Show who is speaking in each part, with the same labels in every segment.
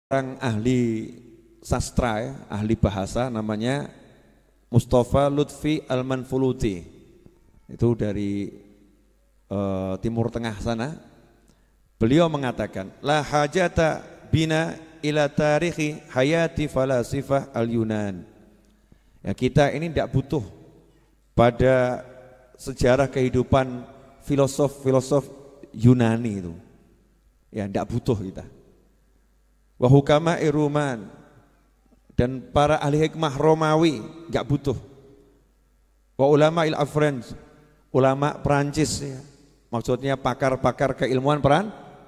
Speaker 1: Orang ahli sastra ya, ahli bahasa namanya Mustafa Lutfi Al-Manfuluti. Itu dari Timur Tengah sana. Beliau mengatakan, la hajata bina ila tarikhi hayati falasifah al-Yunan. Ya, kita ini tidak butuh pada sejarah kehidupan filosof-filosof Yunani itu. Ya, tidak butuh kita. Wa hukama Iruman dan para ahli hikmah Romawi enggak butuh. Wa ulama il-Afrans, ulama Perancis ya. Maksudnya pakar-pakar keilmuan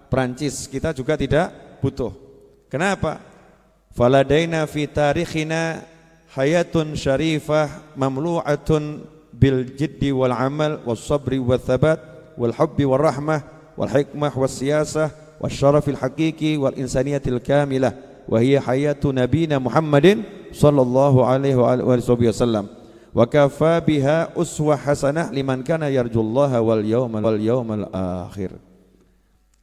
Speaker 1: Perancis kita juga tidak butuh. Kenapa? Faladaina fi tarikhina hayatun syarifah mamlu'atun bil jiddi wal amal was sabri wal thabat wal hubbi wal rahmah wal hikmah was siyasah والشرف الحقيقي والإنسانية الكاملة وهي حياة نبينا محمد صلى الله عليه وآله وسلم وكفى بها أسوة حسنة لمن كان يرجو الله واليوم الآخر.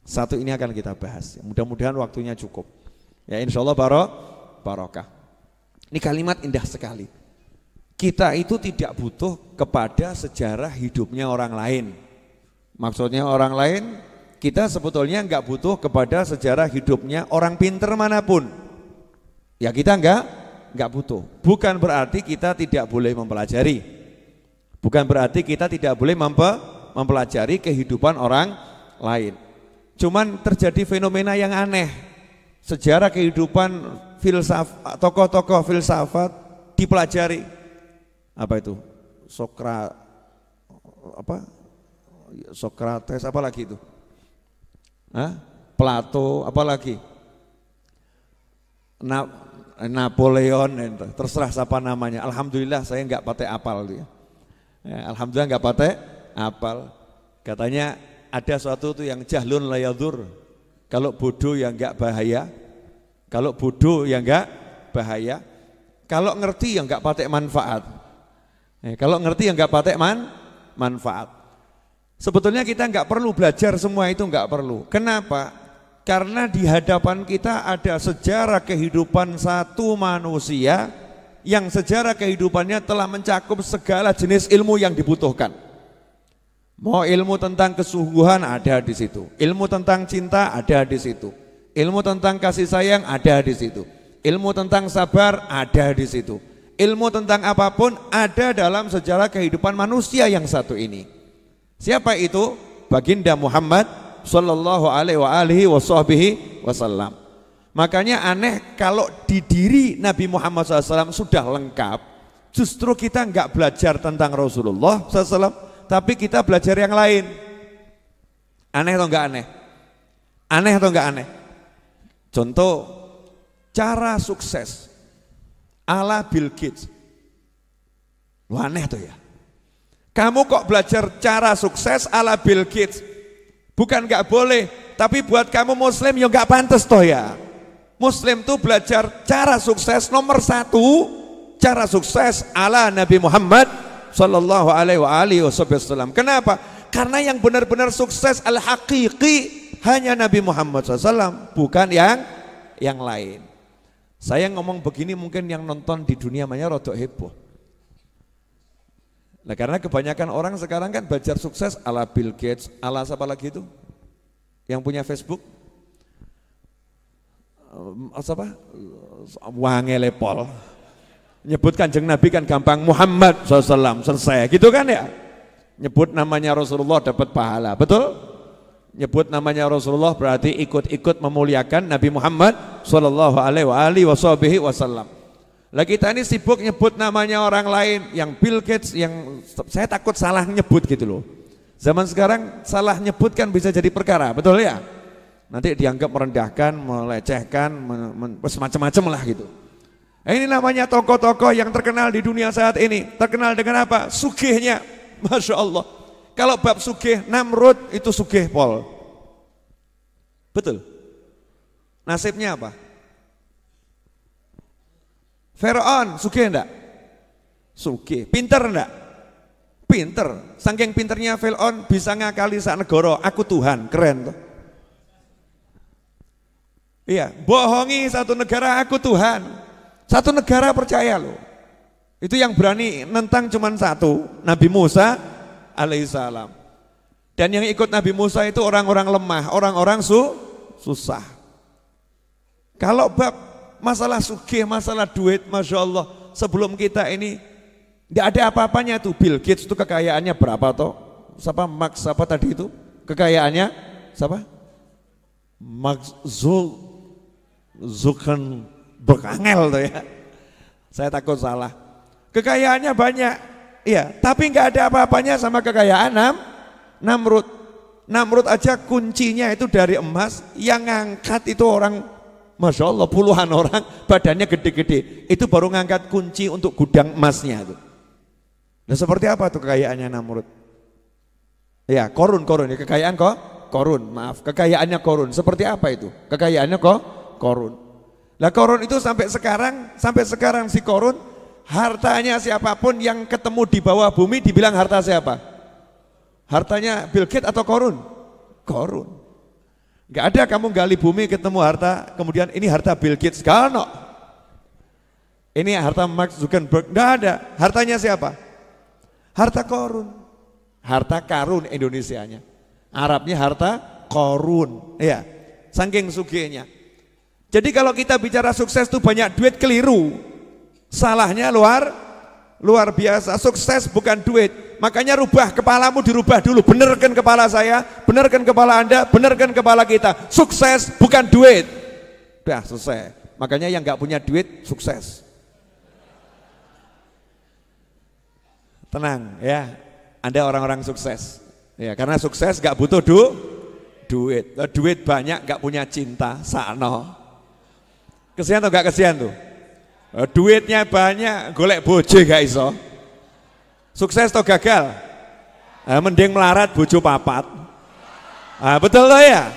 Speaker 1: Satu ini akan kita bahas. Mudah-mudahan waktunya cukup. Ya insyaallah barokah. Ini kalimat indah sekali. Kita itu tidak butuh kepada sejarah hidupnya orang lain. Maksudnya orang lain, kita sebetulnya enggak butuh kepada sejarah hidupnya orang pinter manapun. Ya kita enggak butuh. Bukan berarti kita tidak boleh mempelajari. Bukan berarti kita tidak boleh mempelajari kehidupan orang lain. Cuman terjadi fenomena yang aneh. Sejarah kehidupan tokoh-tokoh filsafat dipelajari. Apa itu? Sokrates apa lagi itu? Plato, apalagi Napoleon, terserah siapa namanya. Alhamdulillah saya enggak pakai apal dia. Alhamdulillah enggak pakai apal. Katanya ada suatu tuh yang jahlun la yadur. Kalau bodoh yang enggak bahaya. Kalau bodoh yang enggak bahaya. Kalau ngerti yang enggak pakai manfaat. Kalau ngerti yang enggak pakai manfaat. Sebetulnya kita enggak perlu belajar semua itu, enggak perlu. Kenapa? Karena di hadapan kita ada sejarah kehidupan satu manusia yang sejarah kehidupannya telah mencakup segala jenis ilmu yang dibutuhkan. Mau ilmu tentang kesungguhan ada di situ, ilmu tentang cinta ada di situ, ilmu tentang kasih sayang ada di situ, ilmu tentang sabar ada di situ, ilmu tentang apapun ada dalam sejarah kehidupan manusia yang satu ini. Siapa itu? Baginda Muhammad sallallahu alaihi wasallam. Makanya aneh kalau di diri Nabi Muhammad SAW sudah lengkap, justru kita enggak belajar tentang Rasulullah SAW, tapi kita belajar yang lain. Aneh atau enggak aneh? Aneh atau enggak aneh? Contoh, cara sukses ala Bill Gates. Lu aneh tuh ya. Kamu kok belajar cara sukses ala Bill Gates? Bukan nggak boleh, tapi buat kamu muslim ya nggak pantas toh ya. Muslim tuh belajar cara sukses nomor satu, cara sukses ala Nabi Muhammad sallallahu alaihi wasallam. Kenapa? Karena yang benar-benar sukses al-haqiqi hanya Nabi Muhammad SAW, bukan yang lain. Saya ngomong begini mungkin yang nonton di dunia banyak rodok heboh. Nah karena kebanyakan orang sekarang kan belajar sukses ala Bill Gates, ala siapa lagi itu? Yang punya Facebook? Siapa? Wangelepol. Nyebut Kanjeng Nabi kan gampang, Muhammad SAW, selesai. Gitu kan ya? Nyebut namanya Rasulullah dapat pahala, betul? Nyebut namanya Rasulullah berarti ikut-ikut memuliakan Nabi Muhammad sallallahu alaihi wasallam. Lah kita ini sibuk nyebut namanya orang lain, yang Bill Gates, yang saya takut salah nyebut gitu loh. Zaman sekarang salah nyebut kan bisa jadi perkara, betul ya? Nanti dianggap merendahkan, melecehkan, macam-macam lah gitu. Ini namanya tokoh-tokoh yang terkenal di dunia saat ini. Terkenal dengan apa? Sugihnya, Masya Allah. Kalau bab sugih, Namrud itu sugih pol. Betul? Nasibnya apa? Firaun sugih enggak? Sugih. Pinter enggak? Pinter. Saking pinternya Firaun bisa ngakali sak negara, aku Tuhan, keren tuh. Iya, bohongi satu negara aku Tuhan. Satu negara percaya loh. Itu yang berani nentang cuman satu, Nabi Musa alaihissalam. Dan yang ikut Nabi Musa itu orang-orang lemah, orang-orang susah. Kalau bab masalah sugih, masalah duit, Masya Allah, sebelum kita ini tidak ada apa-apanya tuh. Bill Gates itu kekayaannya berapa toh? Siapa Max apa tadi itu? Kekayaannya siapa? Max Zuckerberg angel tuh ya. Saya takut salah. Kekayaannya banyak, iya, tapi nggak ada apa-apanya sama kekayaan Namrud. Namrud aja kuncinya itu dari emas, yang ngangkat itu orang, Masya Allah, puluhan orang, badannya gede-gede. Itu baru ngangkat kunci untuk gudang emasnya itu. Nah seperti apa tuh kekayaannya Namrud? Ya, Korun ya, kekayaan Korun, maaf, kekayaannya Korun. Seperti apa itu? Kekayaannya Korun. Lah Korun itu sampai sekarang si Korun, hartanya siapapun yang ketemu di bawah bumi dibilang harta siapa? Hartanya Bill Gates atau Korun? Korun. Gak ada kamu gali bumi ketemu harta, kemudian ini harta Bill Gates, gak ada. Ini harta Mark Zuckerberg, gak ada. Hartanya siapa? Harta Korun. Harta karun Indonesianya. Arabnya harta Korun. Ya, saking sugihnya. Jadi kalau kita bicara sukses itu banyak duit, keliru. Salahnya luar biasa. Sukses bukan duit. Makanya rubah kepalamu, dirubah dulu. Benerkan kepala saya, benerkan kepala Anda, benerkan kepala kita. Sukses bukan duit. Udah selesai. Makanya yang nggak punya duit sukses. Tenang ya, Anda orang-orang sukses. Ya, karena sukses nggak butuh duit. Duit banyak nggak punya cinta, sakno. Kesian atau gak kesian tuh? Duitnya banyak, golek bojo gak iso. Sukses atau gagal? Mending melarat bojo papat. Betul loh ya?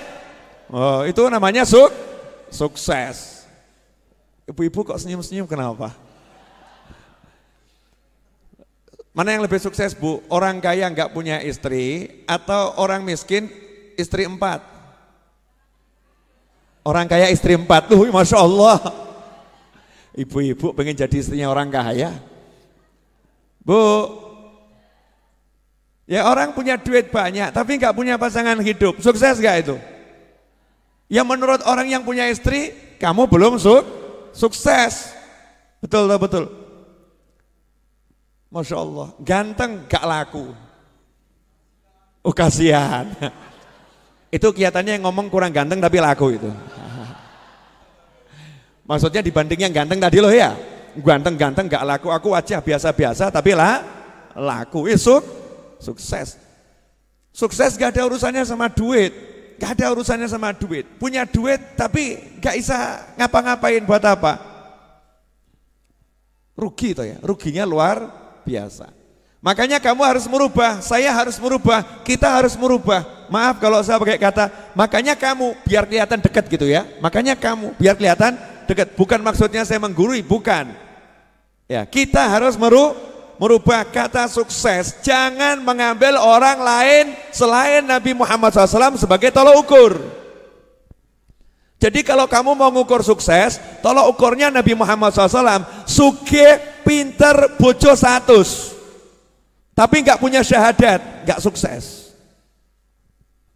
Speaker 1: Oh, itu namanya sukses. Ibu-ibu kok senyum-senyum kenapa? Mana yang lebih sukses Bu? Orang kaya gak punya istri atau orang miskin istri 4? Orang kaya istri 4 tuh, Masya Allah. Ibu-ibu pengen jadi istrinya orang kaya. Bu, ya orang punya duit banyak tapi nggak punya pasangan hidup, sukses gak itu? Ya menurut orang yang punya istri, kamu belum sukses. Betul. Masya Allah, ganteng gak laku. Oh kasihan. Itu kelihatannya yang ngomong kurang ganteng tapi laku itu. Maksudnya dibanding yang ganteng tadi loh ya. Ganteng gak laku, aku aja biasa-biasa tapi laku. Sukses. Sukses gak ada urusannya sama duit. Gak ada urusannya sama duit. Punya duit tapi gak bisa ngapa-ngapain buat apa? Rugi toh ya. Ruginya luar biasa. Makanya kamu harus merubah, saya harus merubah, kita harus merubah. Maaf kalau saya pakai kata, makanya kamu biar kelihatan dekat gitu ya. Makanya kamu biar kelihatan dekat. Bukan maksudnya saya menggurui, bukan. Ya, kita harus merubah kata sukses. Jangan mengambil orang lain selain Nabi Muhammad SAW sebagai tolok ukur. Jadi kalau kamu mau ngukur sukses, tolok ukurnya Nabi Muhammad SAW. Sugih, pinter, bojo 100. Tapi nggak punya syahadat, nggak sukses.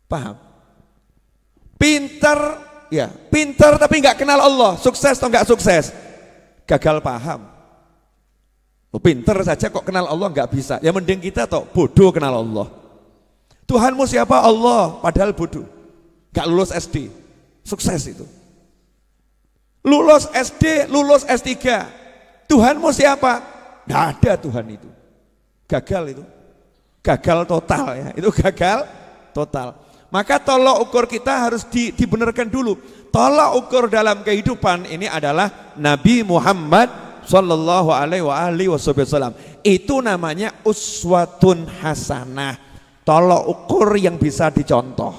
Speaker 1: Paham? Pinter, ya, pinter tapi nggak kenal Allah, sukses atau nggak sukses? Gagal paham. Pinter saja kok kenal Allah nggak bisa. Ya mending kita toh bodoh kenal Allah. Tuhanmu siapa? Allah, padahal bodoh. Nggak lulus SD, sukses itu. Lulus SD, lulus S3. Tuhanmu siapa? Nggak ada Tuhan itu. Gagal itu, gagal total ya, itu gagal total. Maka tolok ukur kita harus dibenarkan dulu. Tolok ukur dalam kehidupan ini adalah Nabi Muhammad Sallallahu Alaihi Wasallam. Itu namanya uswatun hasanah. Tolok ukur yang bisa dicontoh.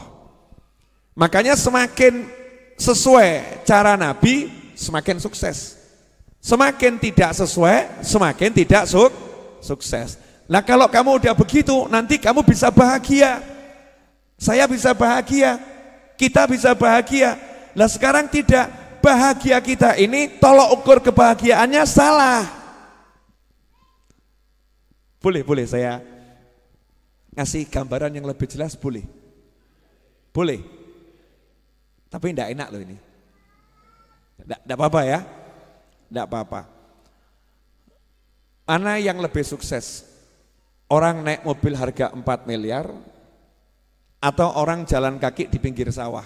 Speaker 1: Makanya semakin sesuai cara Nabi, semakin sukses. Semakin tidak sesuai, semakin tidak sukses. Nah kalau kamu udah begitu, nanti kamu bisa bahagia. Saya bisa bahagia, kita bisa bahagia. Nah sekarang tidak, bahagia kita ini tolok ukur kebahagiaannya salah. Boleh saya ngasih gambaran yang lebih jelas, boleh? Boleh. Tapi enggak enak loh ini. Enggak apa-apa ya. Enggak apa-apa. Mana yang lebih sukses? Orang naik mobil harga 4 miliar atau orang jalan kaki di pinggir sawah?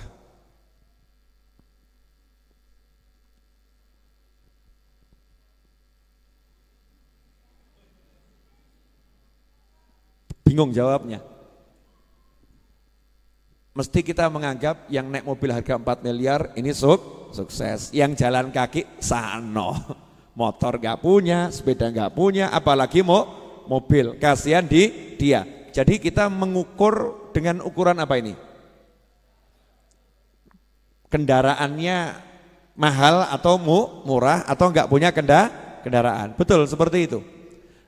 Speaker 1: Bingung jawabnya. Mesti kita menganggap yang naik mobil harga 4 miliar ini sukses. Yang jalan kaki sano. Motor gak punya, sepeda gak punya, apalagi mobil. Kasihan dia. Jadi kita mengukur dengan ukuran apa ini? Kendaraannya mahal atau murah atau enggak punya kendaraan. Betul seperti itu.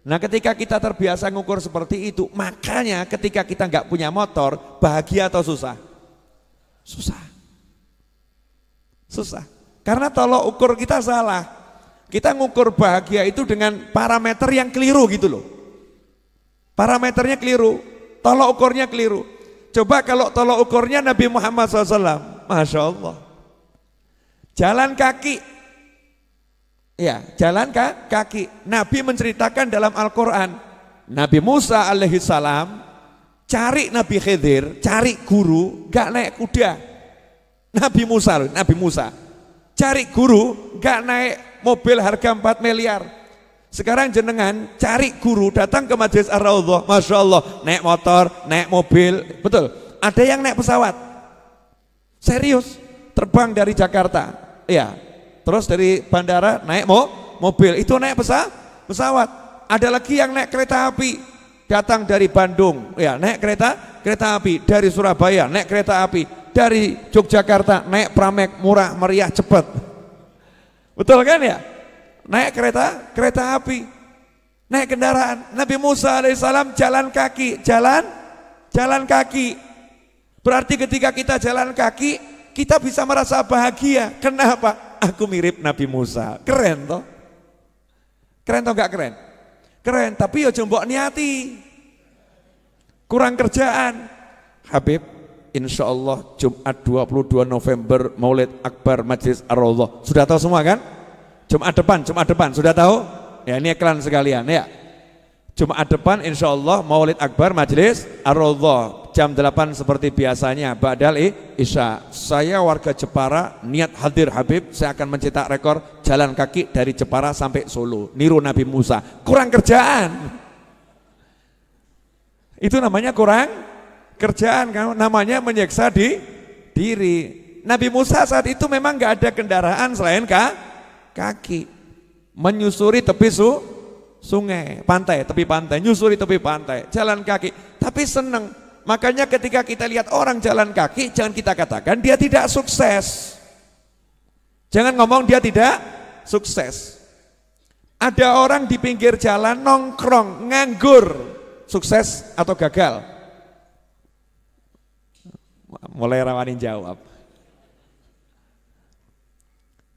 Speaker 1: Nah ketika kita terbiasa ngukur seperti itu, makanya ketika kita nggak punya motor, bahagia atau susah? Susah. Karena tolok ukur kita salah. Kita ngukur bahagia itu dengan parameter yang keliru gitu loh. Parameternya keliru, tolok ukurnya keliru. Coba kalau tolok ukurnya Nabi Muhammad SAW, Masya Allah. Jalan kaki. Ya, jalan kaki. Nabi menceritakan dalam Al-Quran, Nabi Musa alaihissalam cari Nabi Khidir, cari guru, gak naik kuda. Nabi Musa cari guru, gak naik mobil harga 4 miliar. Sekarang jenengan cari guru, datang ke Majelis Ar-Raudhah, Masya Allah, naik motor, naik mobil, betul. Ada yang naik pesawat, serius, terbang dari Jakarta, ya. Terus dari bandara naik mobil, itu naik pesawat. Ada lagi yang naik kereta api, datang dari Bandung, ya naik kereta api, dari Surabaya naik kereta api, dari Yogyakarta naik pramek murah meriah cepat. Betul kan ya? Naik kereta api, naik kendaraan. Nabi Musa alaihissalam jalan kaki. Berarti ketika kita jalan kaki, kita bisa merasa bahagia. Kenapa? Aku mirip Nabi Musa. Keren toh? Keren toh gak keren? Keren, tapi ya mbok niati. Kurang kerjaan. Habib, insya Allah Jumat 22 November Maulid Akbar Majelis Ar-Raudhah. Sudah tahu semua kan? Jumat depan, sudah tahu? Ya ini iklan sekalian ya. Jumat depan insya Allah Maulid Akbar Majelis Ar-Raudhah. Jam 8 seperti biasanya, ba'dal isya. Saya warga Jepara, niat hadir Habib, saya akan mencetak rekor jalan kaki dari Jepara sampai Solo, niru Nabi Musa. Kurang kerjaan. Itu namanya kurang kerjaan, namanya menyiksa diri. Nabi Musa saat itu memang nggak ada kendaraan selain kaki. Menyusuri tepi sungai, tepi pantai, nyusuri tepi pantai, jalan kaki. Tapi seneng. Makanya ketika kita lihat orang jalan kaki, jangan kita katakan dia tidak sukses. Jangan ngomong dia tidak sukses. Ada orang di pinggir jalan nongkrong, nganggur, sukses atau gagal? Mulai rawanin jawab.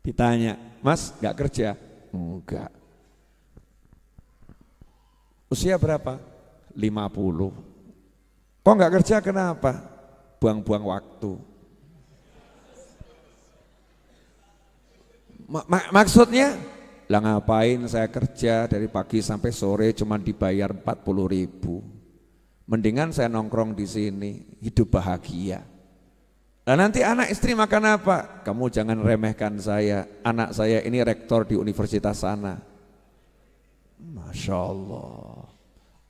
Speaker 1: Ditanya, Mas gak kerja? Enggak. Usia berapa? 50. Kok nggak kerja kenapa? Buang-buang waktu. Maksudnya? Lah ngapain saya kerja dari pagi sampai sore cuma dibayar 40.000. Mendingan saya nongkrong di sini, hidup bahagia. Nah nanti anak istri makan apa? Kamu jangan remehkan saya, anak saya ini rektor di universitas sana. Masya Allah.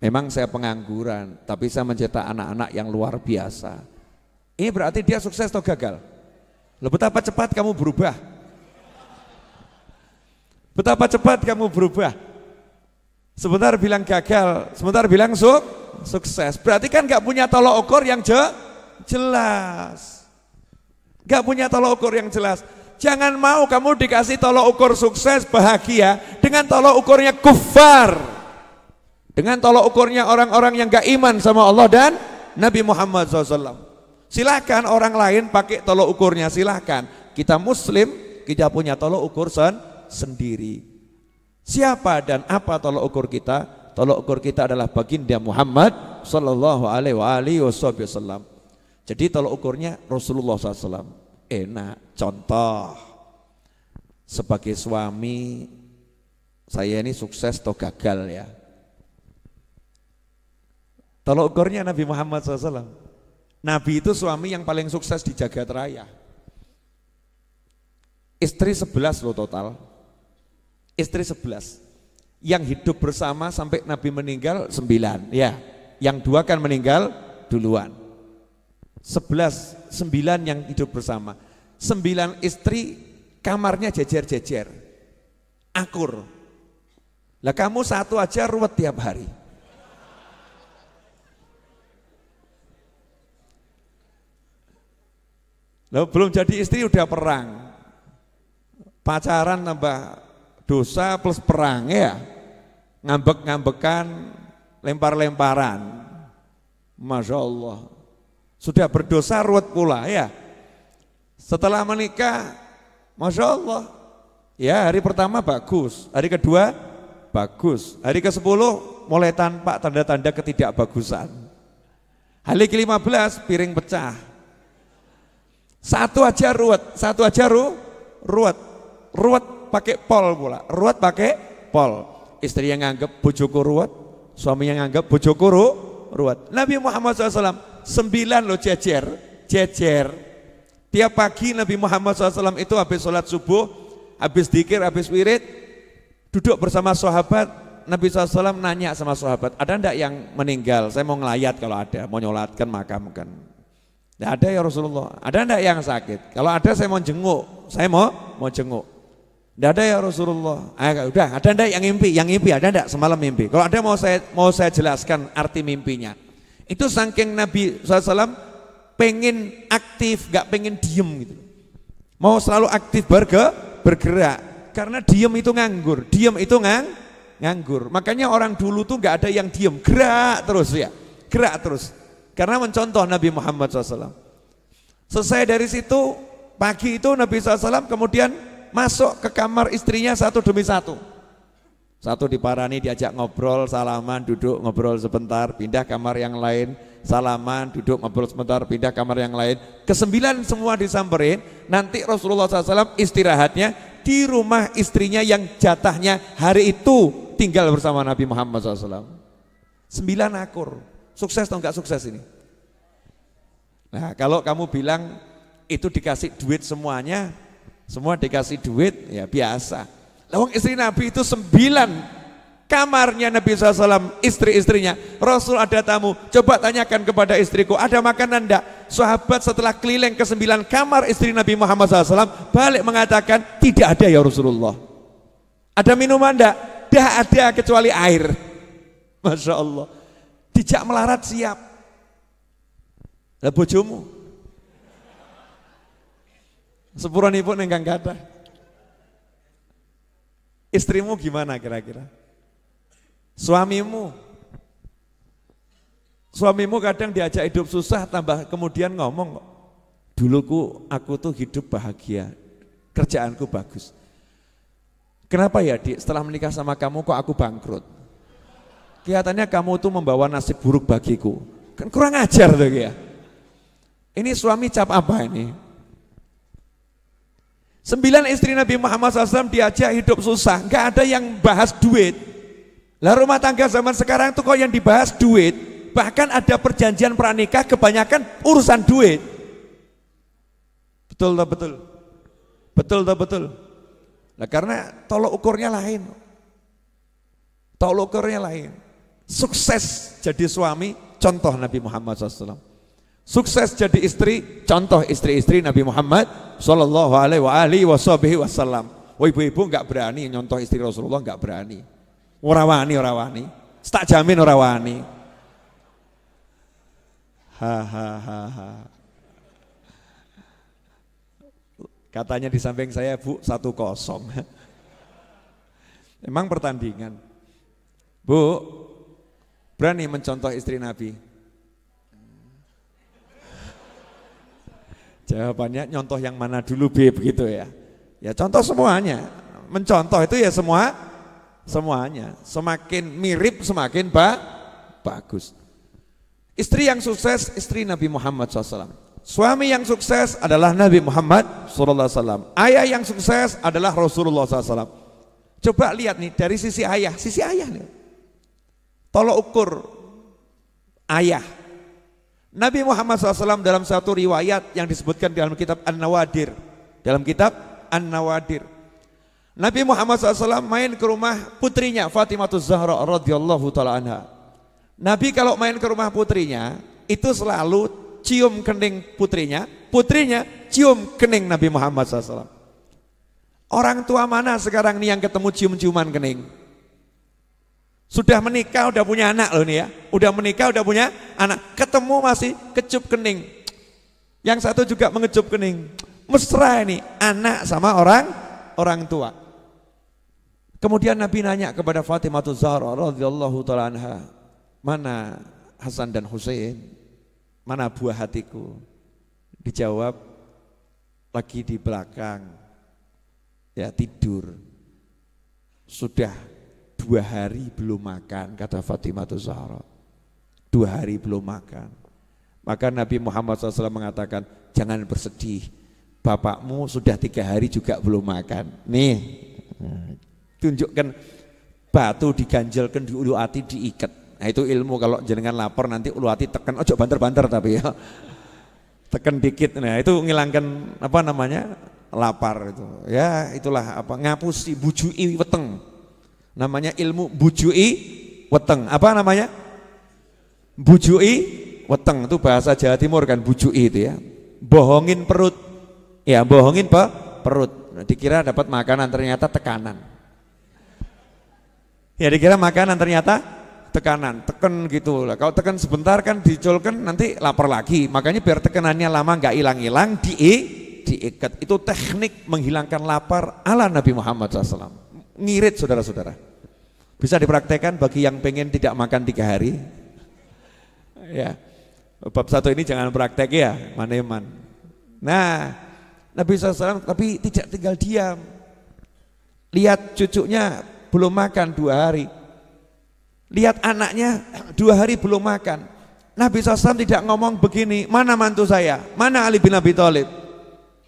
Speaker 1: Memang saya pengangguran, tapi saya mencetak anak-anak yang luar biasa. Ini berarti dia sukses atau gagal? Loh, betapa cepat kamu berubah. Betapa cepat kamu berubah. Sebentar bilang gagal, sebentar bilang sukses. Berarti kan gak punya tolok ukur yang jelas. Gak punya tolok ukur yang jelas. Jangan mau kamu dikasih tolok ukur sukses, bahagia dengan tolok ukurnya kufar. Dengan tolok ukurnya orang-orang yang gak iman sama Allah dan Nabi Muhammad SAW. Silahkan orang lain pakai tolok ukurnya, silahkan. kita muslim, kita punya tolok ukur sendiri. Siapa dan apa tolok ukur kita? Tolok ukur kita adalah baginda Muhammad sallallahu alaihi wasallam. Jadi tolok ukurnya Rasulullah SAW. Enak. Contoh, sebagai suami saya ini sukses atau gagal ya. Tolok ukurnya Nabi Muhammad SAW. Nabi itu suami yang paling sukses di jagat raya. Istri 11 loh total. Istri 11. Yang hidup bersama sampai Nabi meninggal 9. Ya, yang 2 kan meninggal duluan. 11, 9 yang hidup bersama. 9 istri kamarnya jejer-jejer. Akur. Lah kamu satu aja ruwet tiap hari. Lalu belum jadi istri udah perang, pacaran tambah dosa plus perang ya, ngambek-ngambekan, lempar-lemparan, Masya Allah, sudah berdosa ruwet pula ya. Setelah menikah, Masya Allah, ya hari pertama bagus, hari kedua bagus, hari ke-10 mulai tampak tanda-tanda ketidakbagusan, hari ke-15 piring pecah. Satu aja ruwet pakai pol pula, ruwet pakai pol. Istri yang nganggep bojoku ruwet, suami yang nganggep bojoku ruwet. Nabi Muhammad SAW 9 loh jejer. Tiap pagi Nabi Muhammad SAW itu habis sholat subuh, habis dzikir, habis wirid, duduk bersama sahabat. Nabi SAW nanya sama sahabat, ada enggak yang meninggal? Saya mau ngelayat kalau ada, mau nyolatkan makam kan. Tidak ada ya Rasulullah. Ada enggak yang sakit? Kalau ada saya mau jenguk. Saya mau jenguk. Tidak ada ya Rasulullah. Udah, ada enggak yang mimpi? Yang mimpi ada enggak semalam mimpi? Kalau ada mau saya jelaskan arti mimpinya. Itu saking Nabi SAW pengen aktif, gak pengen diem gitu. Mau selalu aktif bergerak. Karena diem itu nganggur. Diem itu nganggur. Makanya orang dulu tuh gak ada yang diem. Gerak terus ya. Gerak terus. Karena mencontoh Nabi Muhammad SAW. Selesai dari situ, pagi itu Nabi SAW kemudian masuk ke kamar istrinya satu demi satu. Satu diparani, diajak ngobrol, salaman, duduk ngobrol sebentar, pindah kamar yang lain, salaman, duduk ngobrol sebentar, pindah kamar yang lain. Ke-9 semua disamperin, nanti Rasulullah SAW istirahatnya di rumah istrinya yang jatahnya hari itu tinggal bersama Nabi Muhammad SAW. 9 akur. Sukses atau enggak sukses ini? Nah, kalau kamu bilang itu dikasih duit semuanya, semua dikasih duit, ya biasa. Lawang istri Nabi itu 9 kamarnya Nabi SAW, istri-istrinya. Rasul ada tamu, coba tanyakan kepada istriku, ada makanan enggak? Sahabat setelah keliling ke 9 kamar istri Nabi Muhammad SAW, balik mengatakan, tidak ada ya Rasulullah. Ada minuman enggak? Tidak ada kecuali air. Masya Allah. Dijak melarat siap. Lah bojomu sepuranipun ingkang kathah. Istrimu gimana kira-kira? Suamimu kadang diajak hidup susah, tambah kemudian ngomong kok, duluku aku tuh hidup bahagia, kerjaanku bagus. Kenapa ya Dik, setelah menikah sama kamu kok aku bangkrut? Kelihatannya kamu tuh membawa nasib buruk bagiku. Kan kurang ajar tuh ya. Ini suami cap apa ini? 9 istri Nabi Muhammad SAW diajak hidup susah, nggak ada yang bahas duit. Lah rumah tangga zaman sekarang tuh kok yang dibahas duit. Bahkan ada perjanjian pranikah kebanyakan urusan duit. Betul tak betul? Betul tak betul? Nah karena tolok ukurnya lain. Tolok ukurnya lain. Sukses jadi suami, contoh Nabi Muhammad SAW. Sukses jadi istri, contoh istri-istri Nabi Muhammad Sallallahu alaihi wasallam. Oh ibu-ibu nggak berani nyontoh istri Rasulullah, nggak berani. Ora wani. Tak jamin ora wani. Ha. Katanya di samping saya, Bu, 1-0. Emang pertandingan. Bu, berani mencontoh istri Nabi? Jawabannya nyontoh yang mana dulu Beb begitu ya. Ya contoh semuanya. Mencontoh itu ya semuanya. Semakin mirip semakin bagus. Istri yang sukses istri Nabi Muhammad SAW. Suami yang sukses adalah Nabi Muhammad SAW. Ayah yang sukses adalah Rasulullah SAW. Coba lihat nih dari sisi ayah nih. Tolok ukur ayah. Nabi Muhammad SAW dalam satu riwayat yang disebutkan dalam kitab An-Nawadir. Nabi Muhammad SAW main ke rumah putrinya Fatimah Zahra radhiyallahu ta'ala anha. Nabi kalau main ke rumah putrinya itu selalu cium kening putrinya cium kening Nabi Muhammad SAW. Orang tua mana sekarang nih yang ketemu cium-ciuman kening? Sudah menikah, udah punya anak loh nih ya. Udah menikah, udah punya anak. Ketemu masih kecup kening. Yang satu juga mengecup kening. Mesra ini anak sama orang tua. Kemudian Nabi nanya kepada Fatimah Zahra radhiyallahu ta'ala anha, mana Hasan dan Husain? Mana buah hatiku? Dijawab, lagi di belakang. Ya tidur. Sudah 2 hari belum makan, kata Fatimah Zahra. 2 hari belum makan. Maka Nabi Muhammad SAW mengatakan, jangan bersedih, bapakmu sudah 3 hari juga belum makan. Nih, tunjukkan batu diganjalkan di ulu hati diikat. Nah itu ilmu kalau jenengan lapar nanti ulu hati tekan, ojo banter-banter tapi ya. Tekan dikit, nah itu ngilangkan apa namanya lapar itu. Ya itulah apa ngapusi bujui weteng. Namanya ilmu bujui weteng. Apa namanya? Bujui weteng itu bahasa Jawa Timur kan, bujui itu ya. Bohongin perut. Ya, bohongin perut. Dikira dapat makanan ternyata tekanan. Ya dikira makanan ternyata tekanan. Teken gitu lah. Kalau tekan sebentar kan dicolkan nanti lapar lagi. Makanya biar tekanannya lama nggak hilang-hilang diikat. Itu teknik menghilangkan lapar ala Nabi Muhammad SAW. Ngirit saudara-saudara. Bisa dipraktekkan bagi yang pengen tidak makan 3 hari. Ya, bab 1 ini jangan praktek ya, maneman. Nah, Nabi SAW tapi tidak tinggal diam. Lihat cucunya belum makan 2 hari. Lihat anaknya 2 hari belum makan. Nabi SAW tidak ngomong begini, mana mantu saya, mana Ali bin Abi Thalib,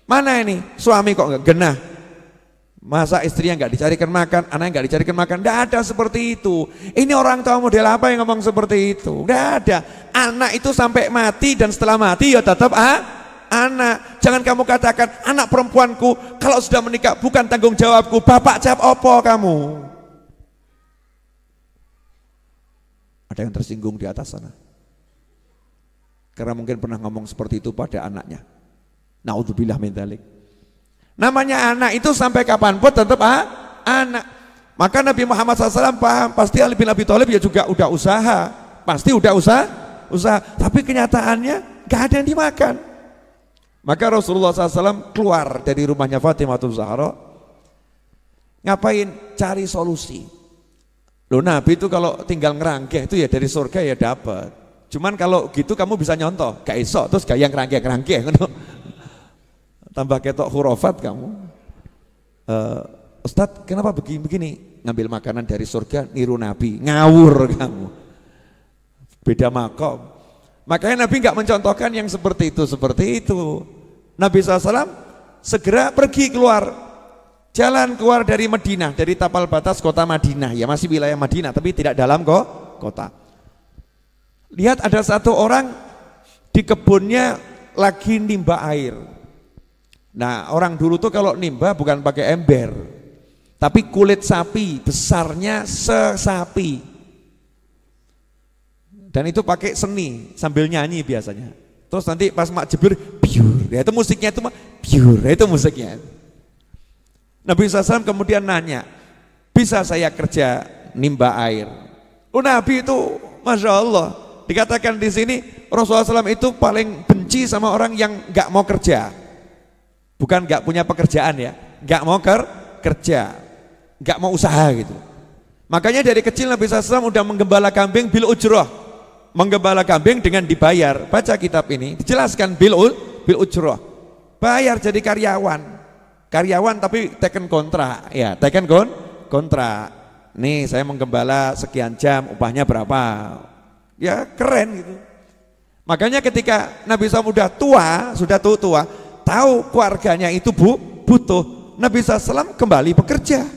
Speaker 1: mana ini suami kok nggak genah. Masa istrinya nggak dicarikan makan, anaknya nggak dicarikan makan? Nggak ada seperti itu. Ini orang tua model apa yang ngomong seperti itu? Nggak ada. Anak itu sampai mati dan setelah mati ya tetap anak. Jangan kamu katakan anak perempuanku kalau sudah menikah bukan tanggung jawabku. Bapak jawab opo kamu? Ada yang tersinggung di atas sana. Karena mungkin pernah ngomong seperti itu pada anaknya. Naudzubillah min dzalik. Namanya anak itu sampai kapanpun tetap anak. Maka Nabi Muhammad SAW paham, pasti Ali bin Abi Thalib ya juga udah usaha, pasti udah usaha. Tapi kenyataannya gak ada yang dimakan. Maka Rasulullah SAW keluar dari rumahnya Fatimah Zahra. Ngapain? Cari solusi. Loh Nabi itu kalau tinggal ngerangkeh itu ya dari surga ya dapat. Cuman kalau gitu kamu bisa nyontoh, gak iso terus gak yang ngerangkeh. Tambah ketok hurufat kamu. Ustadz kenapa begini? Ngambil makanan dari surga niru Nabi, ngawur kamu. Beda makom. Makanya Nabi nggak mencontohkan yang seperti itu. Nabi SAW segera pergi keluar. Jalan keluar dari Madinah, dari tapal batas kota Madinah. Ya masih wilayah Madinah tapi tidak dalam kota. Lihat ada satu orang di kebunnya lagi nimba air. Nah orang dulu tuh kalau nimba bukan pakai ember, tapi kulit sapi besarnya sesapi, dan itu pakai seni sambil nyanyi biasanya. Terus nanti pas mak jebur, biur, ya itu musiknya itu biur, ya itu musiknya. Nabi SAW kemudian nanya, bisa saya kerja nimba air? Nabi itu, masya Allah, dikatakan di sini Rasulullah SAW itu paling benci sama orang yang nggak mau kerja. Bukan nggak punya pekerjaan ya, nggak mau kerja, nggak mau usaha gitu. Makanya dari kecil Nabi SAW udah menggembala kambing bil ujroh, menggembala kambing dengan dibayar. Baca kitab ini, dijelaskan bil ujroh. bayar jadi karyawan. Karyawan tapi teken kontrak, ya teken kontrak. Nih saya menggembala sekian jam, upahnya berapa? Ya keren gitu. Makanya ketika Nabi SAW sudah tua, tahu keluarganya itu butuh, Nabi SAW kembali bekerja.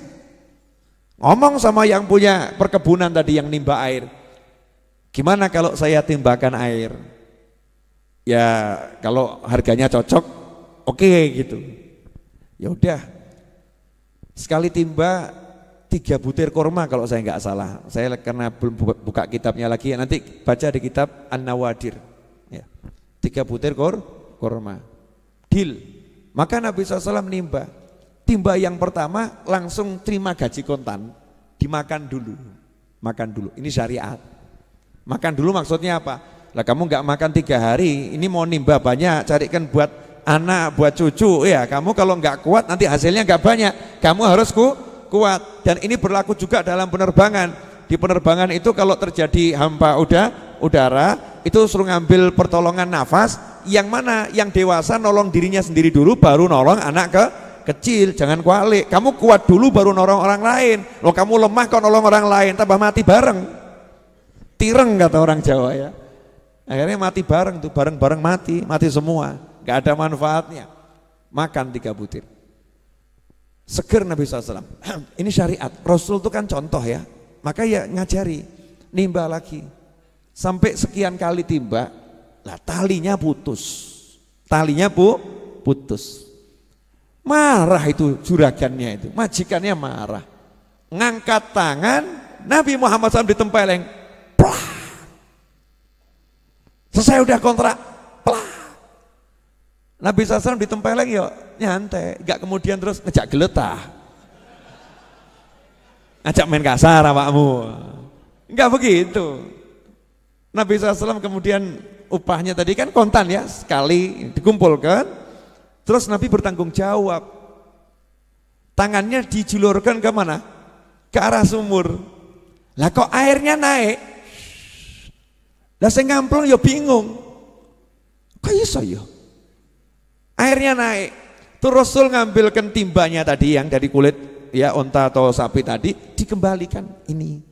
Speaker 1: Ngomong sama yang punya perkebunan tadi yang nimba air, gimana kalau saya timbakan air? Ya kalau harganya cocok, oke gitu. Ya udah, sekali timba 3 butir kurma kalau saya nggak salah. Saya karena belum buka kitabnya lagi, nanti baca di kitab An-Nawadir. Ya, 3 butir kurma. Deal. Maka Nabi SAW nimba. Timba yang pertama langsung terima gaji kontan, dimakan dulu. Makan dulu. Ini syariat. Makan dulu maksudnya apa? Lah kamu nggak makan 3 hari, ini mau nimba banyak, carikan buat anak, buat cucu, ya kamu kalau nggak kuat nanti hasilnya nggak banyak, kamu harus kuat. Dan ini berlaku juga dalam penerbangan. Di penerbangan itu kalau terjadi hampa udara, itu suruh ngambil pertolongan nafas, yang mana yang dewasa nolong dirinya sendiri dulu, baru nolong anak kecil. Jangan kualik, kamu kuat dulu baru nolong orang lain. Loh kamu lemah kok nolong orang lain, tambah mati bareng. Tireng kata orang Jawa ya. Akhirnya mati bareng tuh, bareng-bareng mati semua. Gak ada manfaatnya. Makan 3 butir. Seger Nabi SAW. Ini syariat. Rasul itu kan contoh ya. Maka ya ngajari. Nimba lagi. Sampai sekian kali timba. Lah talinya putus. Talinya putus. Marah itu juragannya itu. Majikannya marah. Ngangkat tangan. Nabi Muhammad SAW ditempeleng. Plah. Selesai udah kontrak. Plah. Nabi SAW ditempeleng ya nyantai, gak kemudian terus ngejak geletah, ngajak main kasar awakmu, enggak begitu. Nabi SAW kemudian upahnya tadi kan kontan ya, sekali dikumpulkan, terus Nabi bertanggung jawab, tangannya dijulurkan ke mana? Ke arah sumur. Lah kok airnya naik? Lah sing ngamplung ya bingung, kok iso ya? Airnya naik, tuh Rasul ngambilkan timbanya tadi yang dari kulit ya onta atau sapi tadi, dikembalikan ini.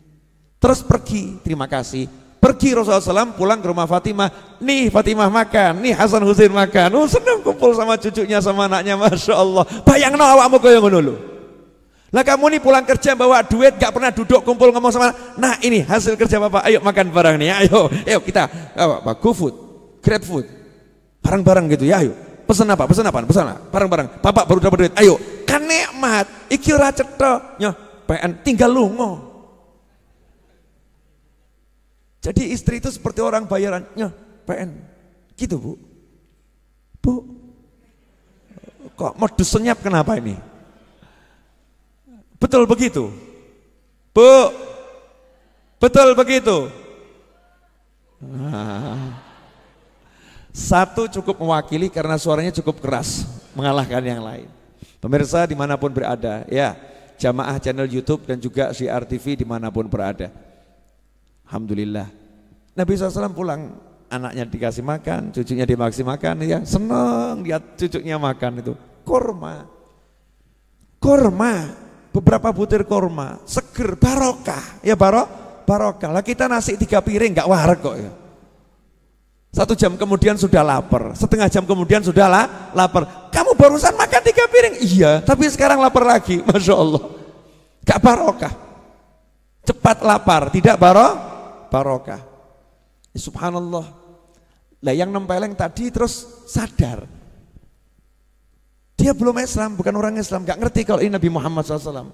Speaker 1: Terus pergi, terima kasih. Pergi Rasulullah SAW pulang ke rumah Fatimah. Nih Fatimah makan, nih Hasan Husain makan. Oh senang kumpul sama cucunya sama anaknya, Masya Allah. Bayangno awakmu kaya ngono lho. Lah kamu nih pulang kerja bawa duit, gak pernah duduk kumpul ngomong sama. Nah ini hasil kerja Bapak, ayo makan bareng nih, ayo kita GoFood, GrabFood, bareng-bareng gitu ya, ayo. Pesan apa? Bareng-bareng. Bapak baru dapat duit. Ayo, kan nikmat. Iki ora cetha. Nyoh, PN tinggal lunga. Jadi istri itu seperti orang bayaran. Nyoh, PN. Gitu, Bu. Bu. Kok modus senyap kenapa ini? Betul begitu? Bu. Betul begitu? Nah. Satu cukup mewakili karena suaranya cukup keras mengalahkan yang lain. Pemirsa dimanapun berada, ya jamaah channel YouTube dan juga Syiar TV dimanapun berada. Alhamdulillah. Nabi SAW pulang, anaknya dikasih makan, cucunya dikasih makan, ya senang lihat cucunya makan itu. Kurma, beberapa butir kurma, seger, barokah, ya barokah. Lah kita nasi 3 piring nggak wareg kok ya. 1 jam kemudian sudah lapar, setengah jam kemudian sudah lapar. Kamu barusan makan 3 piring, iya, tapi sekarang lapar lagi, Masya Allah. Gak barokah, cepat lapar, tidak barokah. Subhanallah. Lah yang nempeleng tadi terus sadar, dia belum Islam, bukan orang Islam, gak ngerti kalau ini Nabi Muhammad SAW.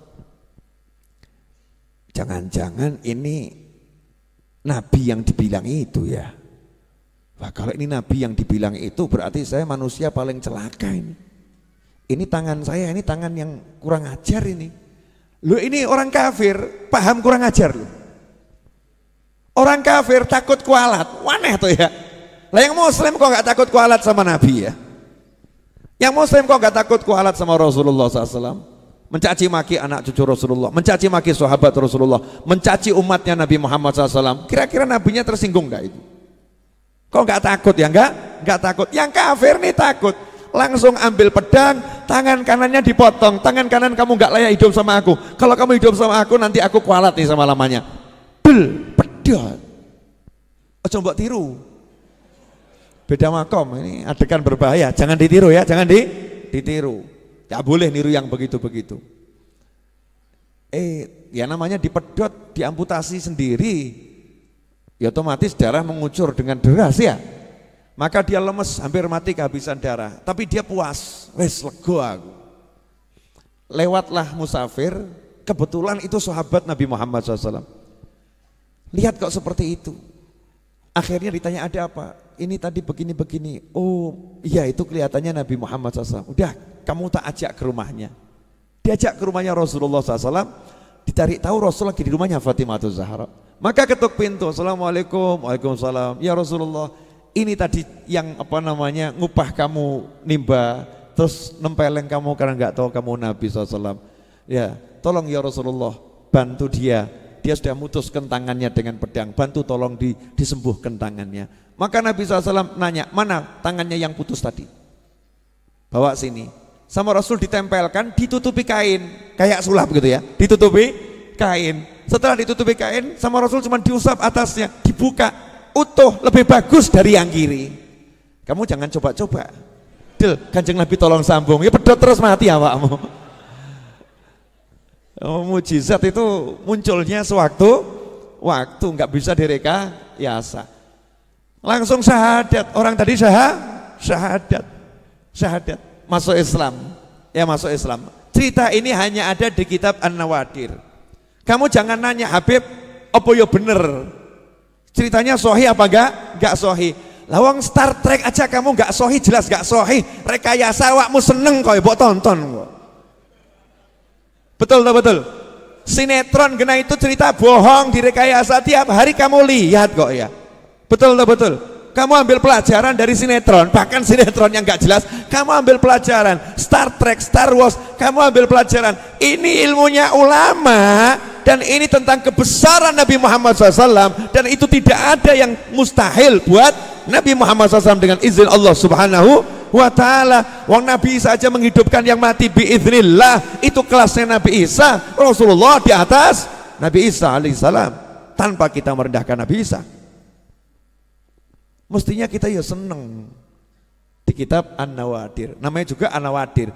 Speaker 1: Jangan-jangan ini Nabi yang dibilang itu ya. Wah, kalau ini Nabi yang dibilang itu berarti saya manusia paling celaka ini. Ini tangan saya, ini tangan yang kurang ajar ini. Loh ini orang kafir, paham kurang ajar loh. Orang kafir takut kualat, waneh tuh ya. Lah yang muslim kok gak takut kualat sama Nabi ya. Yang muslim kok gak takut kualat sama Rasulullah SAW. Mencaci maki anak cucu Rasulullah, mencaci maki sahabat Rasulullah, mencaci umatnya Nabi Muhammad SAW. Kira-kira Nabinya tersinggung gak itu? Kok nggak takut ya? Nggak takut. Yang kafir nih takut. langsung ambil pedang, tangan kanannya dipotong, tangan kanan kamu nggak layak hidup sama aku, kalau kamu hidup sama aku nanti aku kualat nih sama lamanya. Bel, pedot. Ojo mbok tiru, beda makom, ini adegan berbahaya, jangan ditiru ya, jangan ditiru, nggak boleh niru yang begitu-begitu. Ya namanya dipedot, diamputasi sendiri, ya otomatis darah mengucur dengan deras ya. Maka dia lemes, hampir mati kehabisan darah. Tapi dia puas, wes lego aku. Lewatlah musafir, kebetulan itu sahabat Nabi Muhammad SAW. Lihat kok seperti itu. Akhirnya ditanya ada apa? Ini tadi begini-begini. Oh iya itu kelihatannya Nabi Muhammad SAW. Udah kamu tak ajak ke rumahnya. Diajak ke rumahnya Rasulullah SAW. Ditarik tahu Rasul lagi di rumahnya Fatimah Zahra. Maka ketuk pintu. Assalamualaikum. Waalaikumsalam. Ya Rasulullah, ini tadi yang ngupah kamu nimba, terus nempeleng kamu karena nggak tahu kamu Nabi SAW. Ya, tolong ya Rasulullah, bantu dia. Dia sudah mutuskan tangannya dengan pedang, bantu tolong disembuhkan tangannya. Maka Nabi SAW nanya, mana tangannya yang putus tadi? Bawa sini. Sama Rasul ditempelkan, ditutupi kain, kayak sulap gitu ya, ditutupi kain. Setelah ditutupi kain, sama Rasul cuma diusap atasnya, dibuka, utuh, lebih bagus dari yang kiri. Kamu jangan coba-coba. Del, Kanjeng Nabi tolong sambung, ya pedot terus mati awakmu. Mujizat itu munculnya sewaktu-waktu, nggak bisa direkayasa. Langsung syahadat, orang tadi syahadat, masuk Islam, ya masuk Islam. Cerita ini hanya ada di kitab An-Nawadir. Kamu jangan nanya Habib, apa ya bener? Ceritanya sahih apa enggak sahih. Lawang Star Trek aja kamu enggak sahih, jelas enggak sahih. Rekayasa awakmu seneng kok mbok tonton kok. Betul tak betul? Sinetron kena itu cerita bohong direkayasa tiap hari kamu lihat kok ya. Betul tak betul? Kamu ambil pelajaran dari sinetron, bahkan sinetron yang enggak jelas, kamu ambil pelajaran. Star Trek, Star Wars, kamu ambil pelajaran. Ini ilmunya ulama. Dan ini tentang kebesaran Nabi Muhammad SAW, dan itu tidak ada yang mustahil buat Nabi Muhammad SAW dengan izin Allah Subhanahu wa ta'ala. Wong Nabi Isa aja menghidupkan yang mati biiznillah, itu kelasnya Nabi Isa. Rasulullah di atas Nabi Isa alaihissalam, tanpa kita merendahkan Nabi Isa. Mestinya kita ya seneng. Di kitab An-Nawadir, namanya juga An-Nawadir.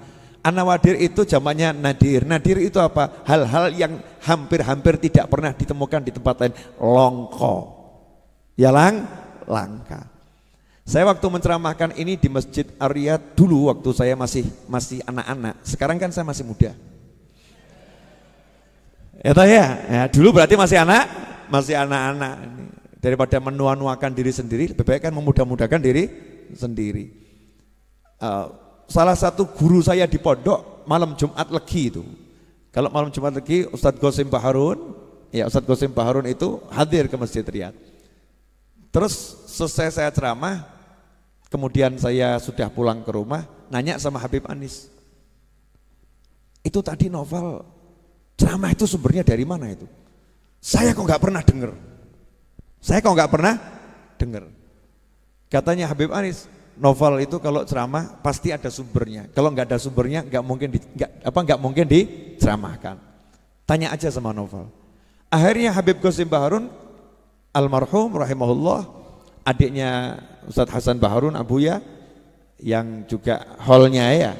Speaker 1: An-Nawadir itu jamaknya nadir. Nadir itu apa? Hal-hal yang hampir-hampir tidak pernah ditemukan di tempat lain. Longko. Ya langka. Saya waktu menceramahkan ini di Masjid Ar-Riyadh dulu waktu saya masih anak-anak. Sekarang kan saya masih muda. Ya, dulu berarti masih anak-anak. Daripada menua-nuakan diri sendiri, lebih baik kan memudah-mudahkan diri sendiri. Salah satu guru saya di pondok malam Jumat Legi itu. Kalau malam Jumat Legi Ustadz Qasim Baharun, ya Ustadz Qasim Baharun itu hadir ke Masjid Riyadh. Terus selesai saya ceramah, kemudian saya sudah pulang ke rumah, nanya sama Habib Anis. Itu tadi novel ceramah itu sumbernya dari mana itu? Saya kok nggak pernah dengar. Katanya Habib Anis, novel itu kalau ceramah pasti ada sumbernya. Kalau nggak ada sumbernya nggak mungkin diceramahkan. Tanya aja sama novel. Akhirnya Habib Qasim Baharun almarhum rahimahullah, adiknya Ustadz Hasan Baharun Abuya, yang juga holnya ya,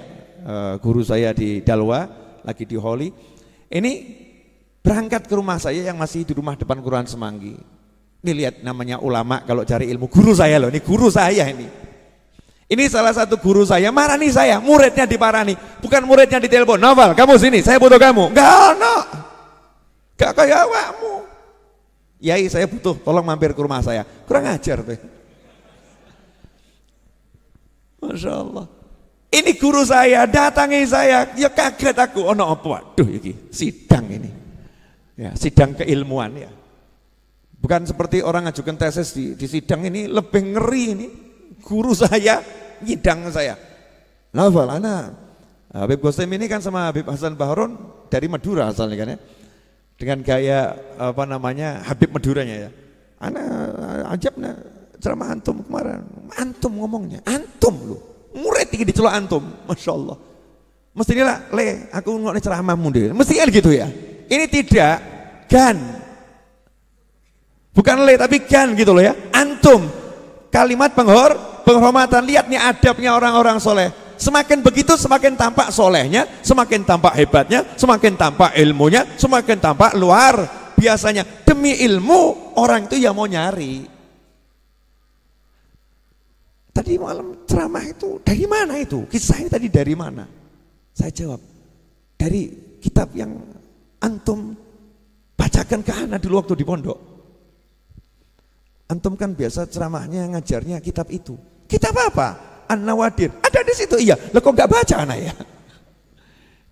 Speaker 1: guru saya di Dalwa, lagi di Holi. Ini berangkat ke rumah saya yang masih di rumah depan Kelurahan Semanggi. Ini lihat namanya ulama kalau cari ilmu, guru saya loh, ini guru saya ini. Ini salah satu guru saya, marani saya, muridnya diparani, bukan muridnya ditelepon, Novel kamu sini, saya butuh kamu. Gak kayak awakmu. Yai saya butuh, tolong mampir ke rumah saya. Kurang ajar tuh. Masya Allah. Ini guru saya, datangi saya, ya kaget aku. Oh no, waduh ini sidang ini. Ya, sidang keilmuan ya. Bukan seperti orang ngajukan tesis di sidang ini, lebih ngeri ini. Guru saya, nyidang saya. Novel, Habib Qasim ini kan sama Habib Hasan Baharun dari Madura asalnya kan ya. Dengan gaya Habib Maduranya ya. Ajabnya ceramah antum kemarin. Antum ngomongnya, antum loh. murid iki diceluk antum, Masya Allah. Mestinya lah, le, aku ngomong ceramahmu deh. Mestinya gitu ya. Ini tidak, gan. Bukan le, tapi gan gitu loh ya. Antum, kalimat penghormatan. Lihat nih adabnya orang-orang soleh. Semakin begitu semakin tampak solehnya, semakin tampak hebatnya, semakin tampak ilmunya, semakin tampak luar biasanya. Demi ilmu orang itu ya mau nyari. Tadi malam ceramah itu dari mana itu? Kisahnya tadi dari mana? Saya jawab, dari kitab yang antum bacakan ke anak dulu waktu di pondok. Antum kan biasa ceramahnya ngajarnya kitab itu. Kitab apa? An-Nawadir. Ada di situ, iya. Lo kok nggak baca anak ya?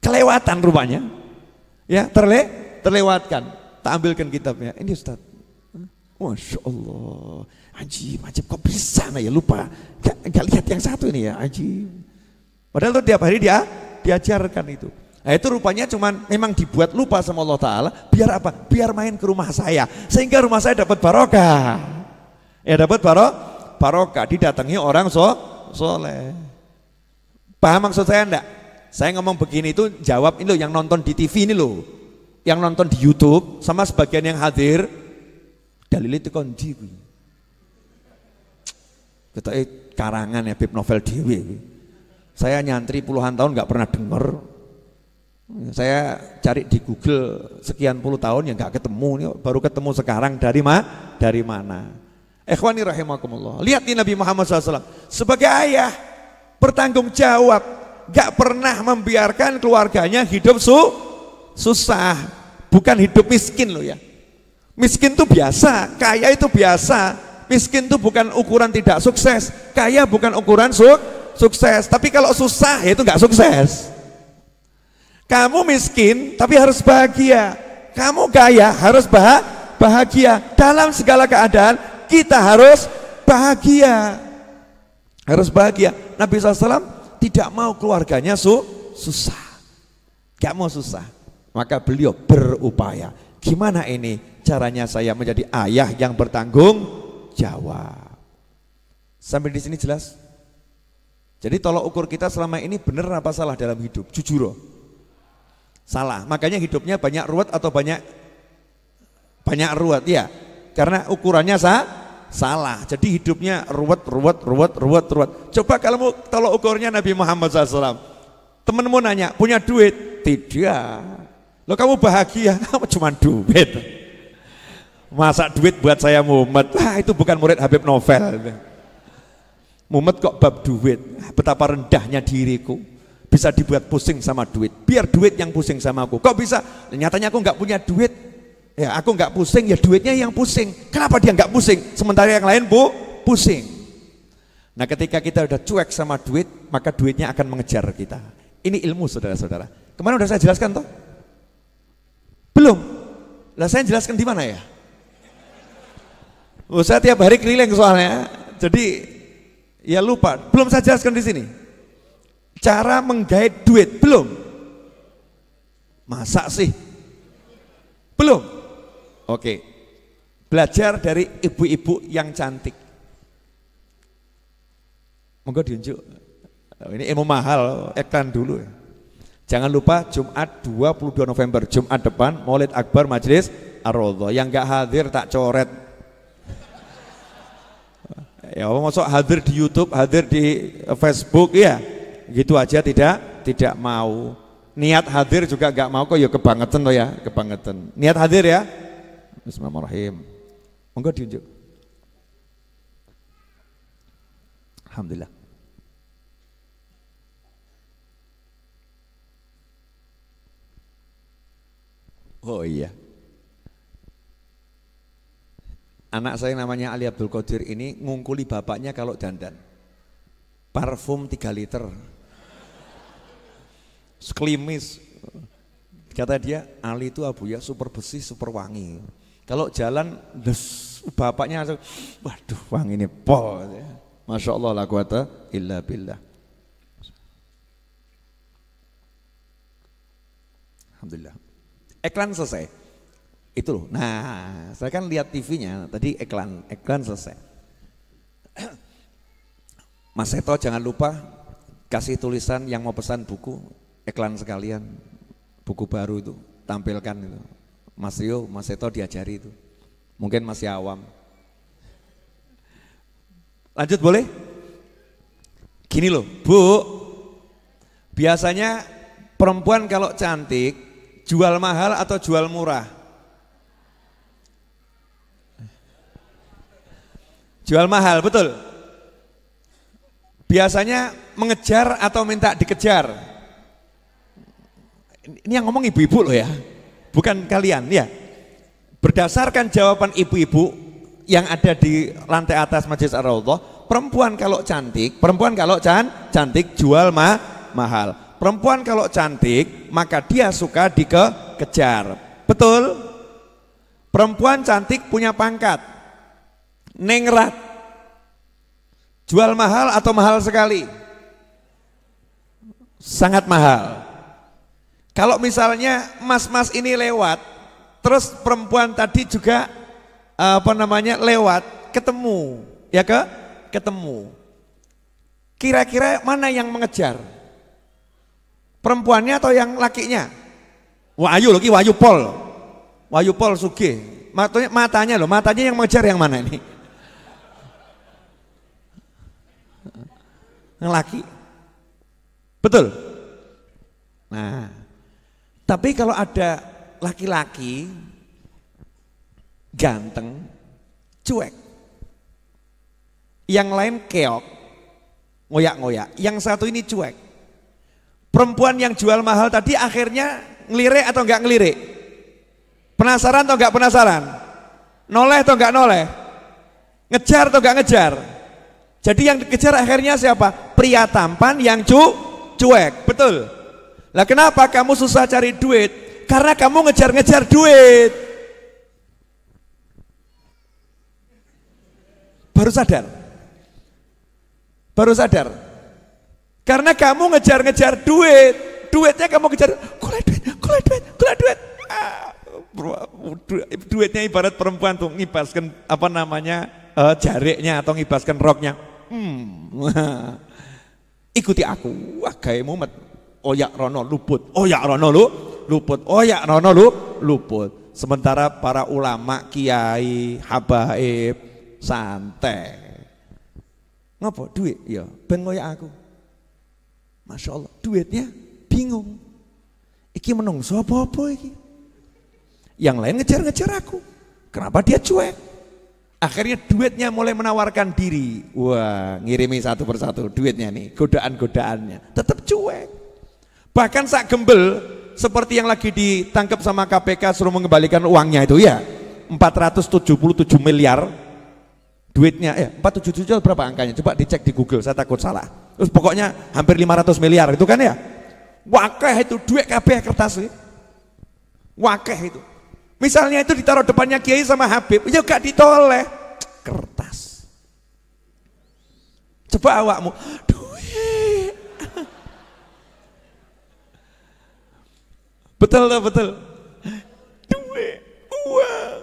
Speaker 1: Kelewatan rupanya. Ya, terlewatkan. Tak ambilkan kitabnya. Ini Ustaz. Masya Allah. Ajib, kok bisa anak ya lupa. Gak lihat yang satu ini ya, ajib. Padahal tuh tiap hari dia diajarkan itu. Nah itu rupanya cuman memang dibuat lupa sama Allah Ta'ala. Biar apa? Biar main ke rumah saya. Sehingga rumah saya dapat barokah. Ya dapat barokah. Didatangi orang soleh. Paham maksud saya enggak? Saya ngomong begini itu jawab ini loh yang nonton di TV ini loh. Yang nonton di YouTube sama sebagian yang hadir. Dalilnya itu kondi. Kita karangan ya bib novel dewi. Saya nyantri puluhan tahun nggak pernah dengar. Saya cari di Google sekian puluh tahun yang nggak ketemu, baru ketemu sekarang dari mana? Ikhwani rahimakumullah. Lihat nih Nabi Muhammad SAW sebagai ayah bertanggung jawab, nggak pernah membiarkan keluarganya hidup susah, bukan hidup miskin loh ya. Miskin itu biasa, kaya itu biasa. Miskin itu bukan ukuran tidak sukses, kaya bukan ukuran sukses. Tapi kalau susah ya itu nggak sukses. Kamu miskin tapi harus bahagia. Kamu kaya harus bahagia. Dalam segala keadaan kita harus bahagia. Harus bahagia. Nabi SAW tidak mau keluarganya susah. Gak mau susah. Maka beliau berupaya. Gimana ini caranya saya menjadi ayah yang bertanggung jawab. Sampai di sini jelas? Jadi tolok ukur kita selama ini benar apa salah dalam hidup? Jujur loh. Salah. Makanya hidupnya banyak ruwet atau banyak ruwet ya. Karena ukurannya salah. Jadi hidupnya ruwet. Coba kalau tolok ukurnya Nabi Muhammad SAW. Temenmu nanya, punya duit? Tidak. Loh kamu bahagia? Cuma duit. Masa duit buat saya mumet? Itu bukan murid Habib Novel. Mumet kok bab duit. Betapa rendahnya diriku bisa dibuat pusing sama duit. Biar duit yang pusing sama aku. Kok bisa? Nyatanya aku nggak punya duit. Ya aku nggak pusing, ya duitnya yang pusing. Kenapa dia nggak pusing? Sementara yang lain pusing. Nah ketika kita udah cuek sama duit, maka duitnya akan mengejar kita. Ini ilmu saudara-saudara. Kemarin udah saya jelaskan toh? Belum? Lah saya jelaskan di mana ya? Saya tiap hari keliling soalnya. Jadi ya lupa. Belum saya jelaskan di sini. Cara menggait duit belum? Masa sih? Belum? Oke. Belajar dari ibu-ibu yang cantik. Monggo diunjuk. Ini ilmu mahal, iklan dulu. Jangan lupa Jumat 22 November, Jumat depan Maulid Akbar Majelis Ar-Raudhah. Yang enggak hadir tak coret. Ya, masuk hadir di YouTube, hadir di Facebook ya. Gitu aja tidak mau. Niat hadir juga enggak mau kok ya kebangetan loh ya, kebangetan. Niat hadir ya. Bismillahirrahmanirrahim. Monggo diunjuk. Alhamdulillah. Oh iya. Anak saya namanya Ali Abdul Qadir ini ngungkuli bapaknya kalau dandan. Parfum 3 liter. Sekelimis. Kata dia, Ali itu Abu ya super bersih, super wangi. Kalau jalan, bapaknya langsung, waduh wangi ini pol. Masya Allah la quwata illa billah. Alhamdulillah. Iklan selesai. Itu loh. Nah, saya kan lihat TV-nya tadi iklan selesai. Mas Seto jangan lupa kasih tulisan yang mau pesan buku, iklan sekalian, buku baru itu, tampilkan itu. Mas Rio, Mas Seto diajari itu. Mungkin masih awam. Lanjut boleh? Gini loh, Bu. Biasanya perempuan kalau cantik jual mahal atau jual murah? Jual mahal, betul. Biasanya mengejar atau minta dikejar? Ini yang ngomong ibu-ibu loh ya, bukan kalian ya. Berdasarkan jawaban ibu-ibu yang ada di lantai atas Masjid Ar-Raudhah, perempuan kalau cantik jual mahal. Perempuan kalau cantik maka dia suka dikejar. Betul? Perempuan cantik punya pangkat. Ningrat. Jual mahal atau mahal sekali? Sangat mahal. Kalau misalnya mas-mas ini lewat, terus perempuan tadi juga lewat, ketemu, ya ketemu. Kira-kira mana yang mengejar? Perempuannya atau yang lakinya? Wahyu loh, Wahyu Pol Sugih. Matanya yang mengejar yang mana ini? Yang laki. Betul? Nah, tapi kalau ada laki-laki ganteng, cuek, yang lain keok, ngoyak-ngoyak, yang satu ini cuek. Perempuan yang jual mahal tadi akhirnya ngelirik atau enggak ngelirik? Penasaran atau enggak penasaran? Noleh atau enggak noleh? Ngejar atau enggak ngejar? Jadi yang dikejar akhirnya siapa? Pria tampan yang cuek, betul. Lah kenapa kamu susah cari duit? Karena kamu ngejar-ngejar duit. Baru sadar. Karena kamu ngejar-ngejar duit. Duitnya kamu kejar, kulai duit. Duitnya ibarat perempuan tuh ngibaskan jariknya atau ngibaskan roknya. Ikuti aku, wah gawe mumet. Oyak rono luput, luput. Sementara para ulama, kiai, habaib santai. Ngapa duit? Ya, ben ngoyak aku. Masya Allah, duitnya bingung. Iki menungso apa-apa iki? Yang lain ngejar-ngejar aku. Kenapa dia cuek? Akhirnya duitnya mulai menawarkan diri. Wah, ngirimi satu persatu duitnya nih, godaan-godaannya. Tetap cuek. Bahkan sak gembel seperti yang lagi ditangkap sama KPK suruh mengembalikan uangnya itu ya. 477 miliar duitnya, 477 berapa angkanya? Coba dicek di Google, saya takut salah. Terus pokoknya hampir 500 miliar itu kan ya. Wakeh itu duit kabeh kertas itu. Wakeh itu. Misalnya itu ditaruh depannya Kiai sama Habib, ya gak ditoleh. Kertas. Coba awakmu, duit. Betul. Duit, uang.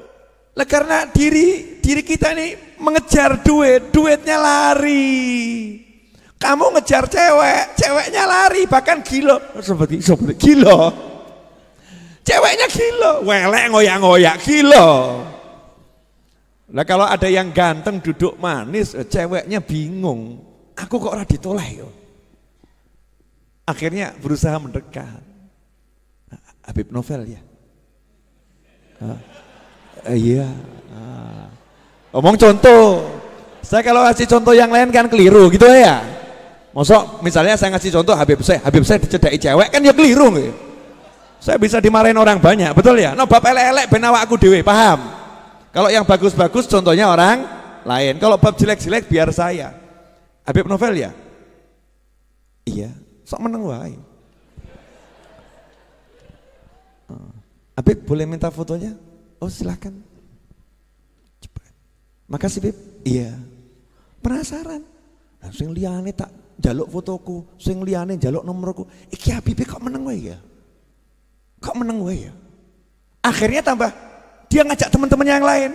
Speaker 1: Lah karena diri kita ini mengejar duitnya lari. Kamu ngejar ceweknya lari, bahkan gila. Seperti gila. Ceweknya gila, welek ngoyak-ngoyak gila. Nah kalau ada yang ganteng duduk manis, ceweknya bingung. Aku kok ora ditoleh yo. Akhirnya berusaha mendekat. Habib Novel ya. Iya. Omong contoh. Saya kalau ngasih contoh yang lain kan keliru gitu ya. Mosok misalnya saya ngasih contoh Habib saya dicedai cewek kan ya keliru gitu. Saya bisa dimarahin orang banyak, betul ya? No bab elek-elek ben awakku dhewe, paham? Kalau yang bagus-bagus contohnya orang lain. Kalau bab jelek-jelek biar saya. Habib Novel ya? Iya, sok meneng wae. Habib boleh minta fotonya? Oh silakan. Cepat. Makasih Bib. Iya. Penasaran. Nah, sing liyane tak njaluk fotoku, sing liyane njaluk nomorku. Iki Habib kok meneng wae ya? Kok meneng wae ya? Akhirnya tambah dia ngajak teman-temannya yang lain.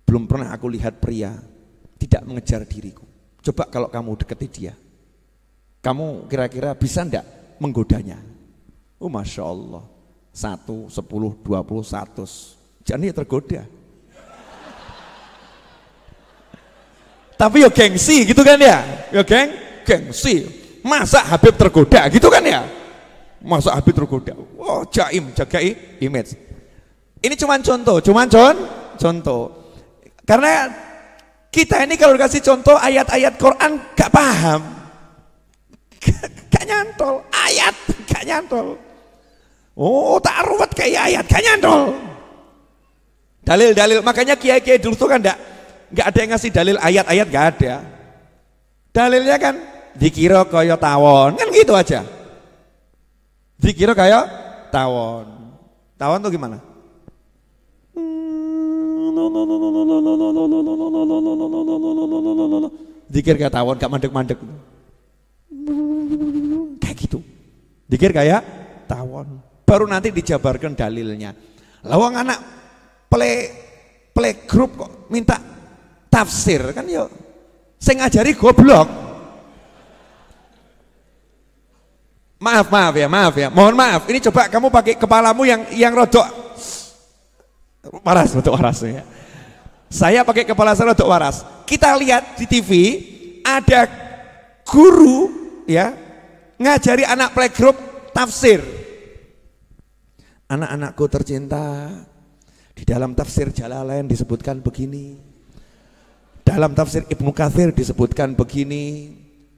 Speaker 1: Belum pernah aku lihat pria tidak mengejar diriku. Coba kalau kamu deketi dia. Kamu kira-kira bisa ndak menggodanya? Oh Masya Allah, 1, 10, 20, 100. Jadi tergoda. Tapi yo gengsi gitu kan ya? Yo gengsi. Masa Habib tergoda gitu kan ya? Masa Habib tergoda? Oh jaim, jaga image. Ini cuman contoh. Karena kita ini kalau dikasih contoh ayat-ayat Quran gak paham. Gak nyantol, ayat gak nyantol. Oh tak ruwet kayak ayat, gak nyantol. Dalil-dalil, makanya kiai-kiai dulu tuh kan gak ada yang ngasih dalil ayat-ayat, gak ada. Dalilnya kan dikira kaya tawon, kan gitu aja. Dikira kaya tawon. Tawon tuh gimana? Dikir kayak tawon, gak mandek-mandek. Kayak gitu. Dikir kayak tawon. Baru nanti dijabarkan dalilnya. Lawang anak playgroup kok minta tafsir kan yo. Saya ngajari goblok. Maaf ya. Mohon maaf. Ini coba kamu pakai kepalamu yang rodok waras, rodok waras ya. Saya pakai kepala saya rodok waras. Kita lihat di TV ada guru ya ngajari anak playgroup tafsir. Anak-anakku tercinta, di dalam tafsir Jalalain disebutkan begini, dalam tafsir Ibnu Katsir disebutkan begini,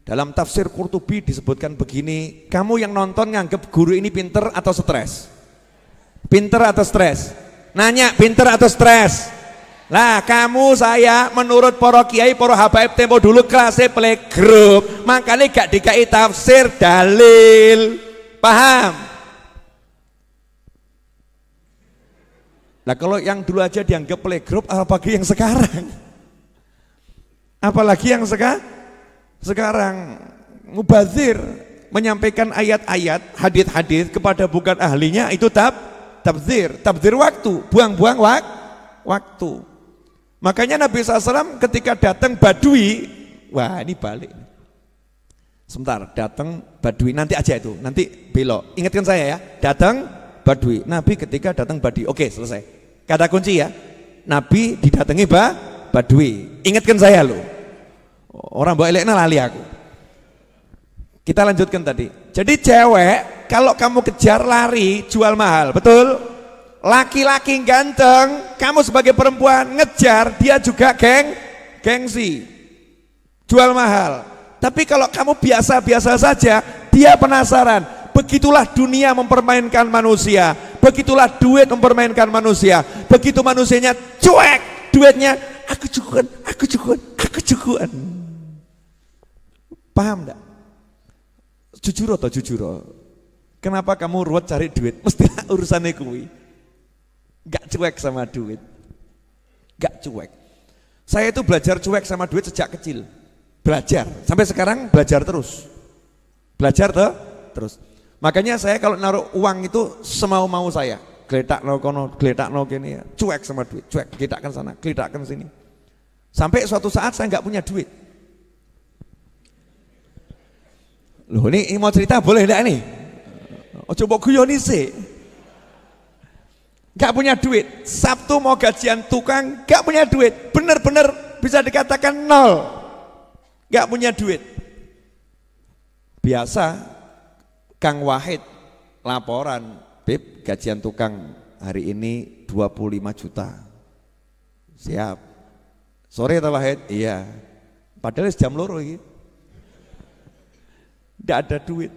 Speaker 1: dalam tafsir Qurtubi disebutkan begini. Kamu yang nonton nganggep guru ini pinter atau stres? Pinter atau stres? Nanya pinter atau stres? Lah kamu saya menurut para kiai, para habaib tempo dulu kelasnya playgroup, makanya gak dikai tafsir dalil. Paham? Nah kalau yang dulu aja dianggap playgroup, apalagi yang sekarang? Apalagi yang sekarang mubazir menyampaikan ayat-ayat, hadis-hadis kepada bukan ahlinya, itu tabzir waktu, buang-buang waktu. Makanya Nabi SAW ketika datang Badui, wah ini balik. Sebentar, datang Badui, nanti aja itu, nanti belok. Ingatkan saya ya, datang Badui. Nabi ketika datang Badui, oke selesai. Kata kunci ya, Nabi didatangi Badui. Ingatkan saya loh. Orang bawa elekna lali aku. Kita lanjutkan tadi. Jadi cewek kalau kamu kejar lari jual mahal, betul? Laki-laki ganteng, kamu sebagai perempuan ngejar dia juga gengsi. Jual mahal. Tapi kalau kamu biasa-biasa saja, dia penasaran. Begitulah dunia mempermainkan manusia. Begitulah duit mempermainkan manusia. Begitu manusianya cuek, duitnya aku cukuan. Paham enggak? Jujur. Kenapa kamu ruwet cari duit? Mestilah urusannya kuwi. Gak cuek sama duit. Gak cuek. Saya itu belajar cuek sama duit sejak kecil. Belajar, sampai sekarang belajar terus. Terus. Makanya saya kalau naruh uang itu semau-mau saya. Geletakno kono, geletakno kene, cuek sama duit, cuek, geletakkan sana, geletakkan sini. Sampai suatu saat saya nggak punya duit. Loh ini mau cerita boleh enggak nih? Oh coba guyoni sih. Gak punya duit, Sabtu mau gajian tukang, gak punya duit, bener-bener bisa dikatakan nol. Gak punya duit. Biasa Kang Wahid laporan, Bib gajian tukang hari ini 25 juta. Siap. Sore ta Wahid? Iya. Padahal jam loro iki. Nggak ada duit.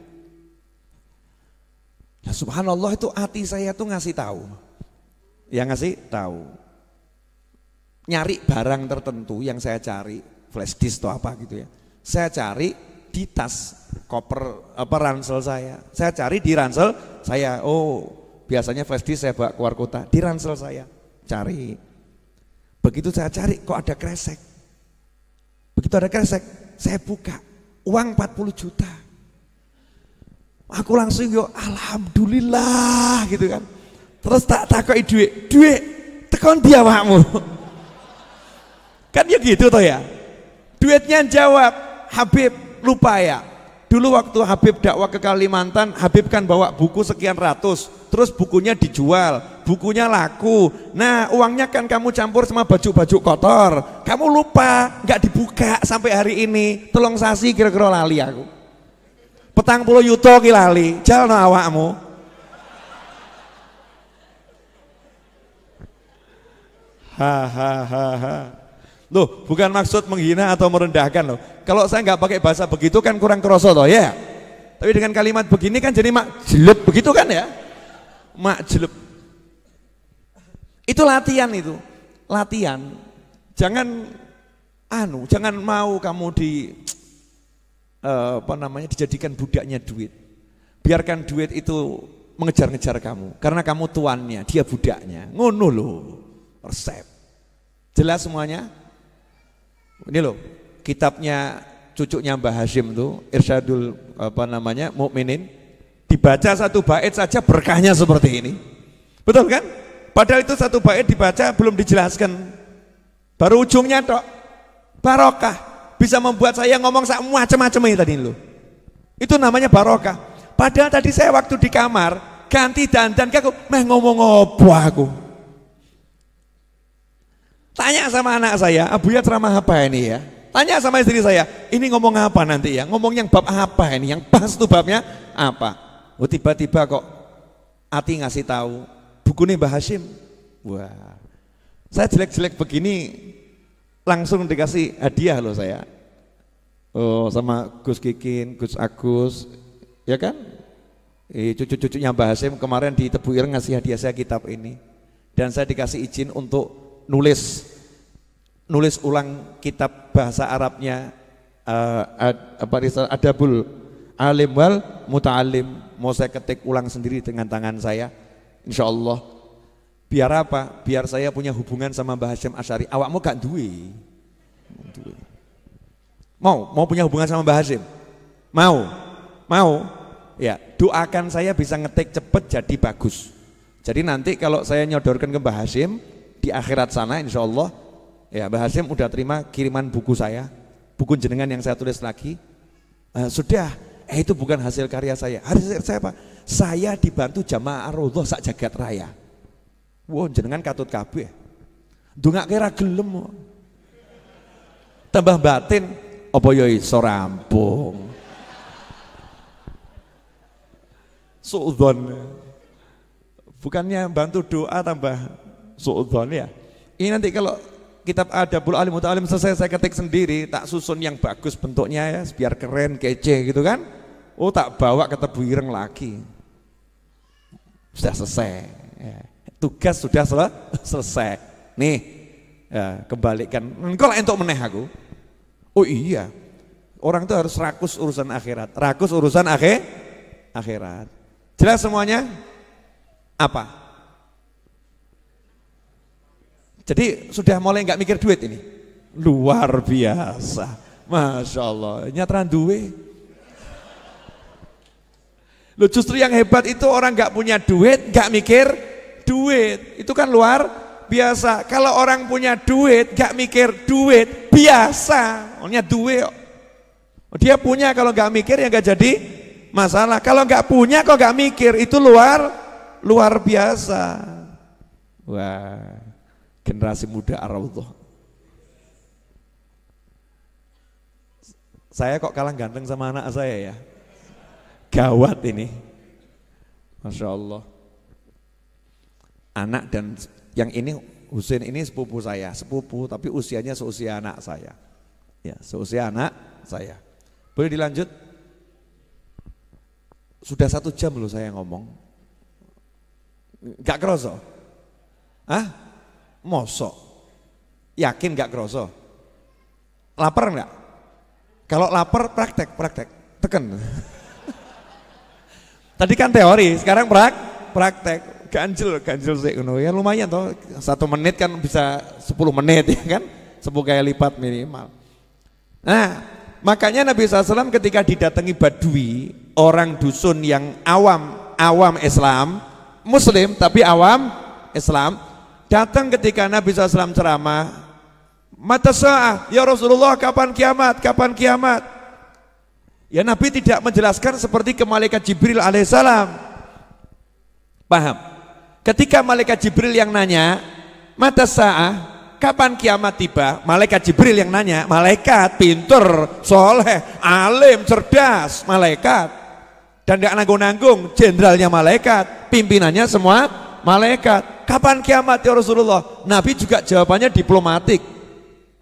Speaker 1: Nah, subhanallah itu hati saya tuh ngasih tahu. Yang ngasih tahu. Nyari barang tertentu yang saya cari, flash disk atau apa gitu ya. Saya cari di tas koper ransel saya. Saya cari di ransel saya. Oh, biasanya flash disk saya bawa keluar kota. Di ransel saya cari. Begitu saya cari kok ada kresek. Begitu ada kresek, saya buka. Uang 40 juta. Aku langsung yo alhamdulillah gitu kan. Terus tak takoki duit tekon dia awakmu. Kan ya gitu toh ya. Duitnya jawab, Habib lupa ya. Dulu waktu Habib dakwah ke Kalimantan, Habib kan bawa buku sekian ratus, terus bukunya dijual, bukunya laku. Nah uangnya kan kamu campur sama baju-baju kotor, kamu lupa, nggak dibuka sampai hari ini. Tolong sasi kira-kira lali aku. 40 yuto ki lali, jalno awakmu. Hahaha. Loh, bukan maksud menghina atau merendahkan loh. Kalau saya nggak pakai bahasa begitu kan kurang kroso toh ya. Tapi dengan kalimat begini kan jadi mak jelek begitu kan ya. Mak jelek. Itu latihan itu. Latihan. Jangan mau kamu dijadikan budaknya duit. Biarkan duit itu mengejar-ngejar kamu karena kamu tuannya, dia budaknya. Ngono loh. Resep. Jelas semuanya? Ini loh, kitabnya cucunya Mbah Hashim tuh, Irsyadul Mukminin, dibaca satu bait saja berkahnya seperti ini. Betul kan? Padahal itu satu bait dibaca belum dijelaskan. Baru ujungnya tok. Barokah. Bisa membuat saya ngomong macam-macam ini tadi loh. Itu namanya barokah. Padahal tadi saya waktu di kamar ganti dandan aku ngomong apa aku. Tanya sama anak saya, Abuya ceramah apa ini ya? Tanya sama istri saya, ini ngomong apa nanti ya? Ngomong yang bab apa ini? Yang pas tuh babnya apa? Oh tiba-tiba kok Ati ngasih tahu bukunya Mbah Hashim. Wah, saya jelek-jelek begini langsung dikasih hadiah loh saya. Oh sama Gus Kikin, Gus Agus, ya kan? Cucu-cucunya Mbah Hashim kemarin di Tebu Ireng ngasih hadiah saya kitab ini. Dan saya dikasih izin untuk nulis ulang kitab bahasa Arabnya Adabul Alim wal Muta'alim. Mau saya ketik ulang sendiri dengan tangan saya, insya Allah. Biar apa? Biar saya punya hubungan sama Mbah Hashim Asy'ari. Awakmu gak duwe. Mau punya hubungan sama Mbah Hashim? Mau? Ya, doakan saya bisa ngetik cepet jadi bagus. Jadi nanti kalau saya nyodorkan ke Mbah Hashim di akhirat sana insya Allah ya Mbah Hashim udah terima kiriman buku saya, buku jenengan yang saya tulis lagi. Sudah, itu bukan hasil karya saya. Hasil saya apa? Saya dibantu jamaah Ar-Raudhah sak jagat raya. Wah jenengan katut kabeh. Ndongake ra gelem. Tambah batin apa ya iso rampung. Suudzon. Bukannya bantu doa tambah suudzon ya. Ini nanti kalau kitab Adabul Alim Muta'alim selesai saya ketik sendiri, tak susun yang bagus bentuknya ya, biar keren, kece gitu kan. Oh tak bawa ke Tebu Ireng lagi. Sudah selesai. Ya. Tugas sudah selesai. Nih, ya, kembalikan. Engkau lah entuk meneh aku. Oh iya. Orang itu harus rakus urusan akhirat. Rakus urusan akhirat. Jelas semuanya? Apa? Jadi sudah mulai nggak mikir duit ini. Luar biasa. Masya Allah. Nyatran duwe. Loh justru yang hebat itu orang nggak punya duit, nggak mikir duit. Itu kan luar biasa. Kalau orang punya duit, nggak mikir duit, biasa. Orangnya duit. Dia punya, kalau nggak mikir ya nggak jadi masalah. Kalau nggak punya, kok nggak mikir, itu luar biasa. Wah. Generasi muda Ar-Raudhah. Saya kok kalah ganteng sama anak saya ya. Gawat ini. Masya Allah. Anak dan yang ini Husain ini sepupu saya. Sepupu tapi usianya seusia anak saya. Ya, seusia anak saya. Boleh dilanjut? Sudah 1 jam loh saya ngomong. Gak kerasa? Hah? Mosok, yakin gak kroso? Lapar enggak? Kalau lapar praktek, teken. Tadi kan teori, sekarang praktek. Ganjil sih, ya lumayan toh. 1 menit kan bisa 10 menit ya kan? 10 kali lipat minimal. Nah, makanya Nabi SAW ketika didatangi Badui, orang dusun yang awam Islam, Muslim tapi awam Islam. Datang ketika Nabi SAW ceramah, mata sa'ah, ya Rasulullah kapan kiamat? Ya Nabi tidak menjelaskan seperti ke malaikat Jibril alaihissalam. Paham? Ketika malaikat Jibril yang nanya, mata sa'ah, kapan kiamat tiba? Malaikat Jibril yang nanya, malaikat pinter, soleh, alim, cerdas, malaikat. Dan gak nanggung-nanggung, jenderalnya malaikat, pimpinannya semua malaikat. Kapan kiamat ya Rasulullah? Nabi juga jawabannya diplomatik.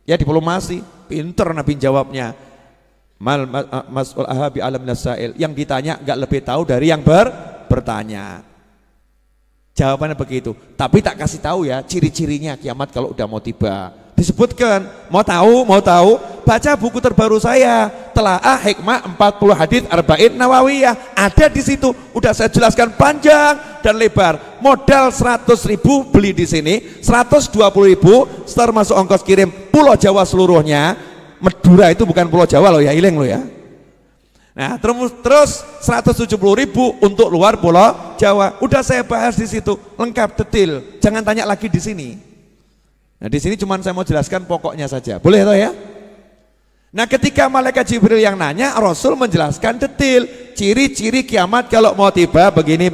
Speaker 1: Ya diplomasi, pinter Nabi jawabnya. Mas'ul ahabi alam nasail, yang ditanya nggak lebih tahu dari yang bertanya. Jawabannya begitu. Tapi tak kasih tahu ya ciri-cirinya kiamat kalau udah mau tiba. Disebutkan, mau tahu, baca buku terbaru saya, Telaah Hikmah 40 Hadits Arba'in Nawawiyah. Ada di situ, udah saya jelaskan panjang dan lebar. Modal 100.000 beli di sini, 120.000 termasuk ongkos kirim Pulau Jawa seluruhnya. Madura itu bukan Pulau Jawa loh ya, ileng loh ya. Nah terus 170.000 untuk luar Pulau Jawa. Udah saya bahas di situ lengkap detail. Jangan tanya lagi di sini. Nah di sini cuma saya mau jelaskan pokoknya saja. Boleh toh ya? Nah ketika malaikat Jibril yang nanya, Rasul menjelaskan detail ciri-ciri kiamat kalau mau tiba begini.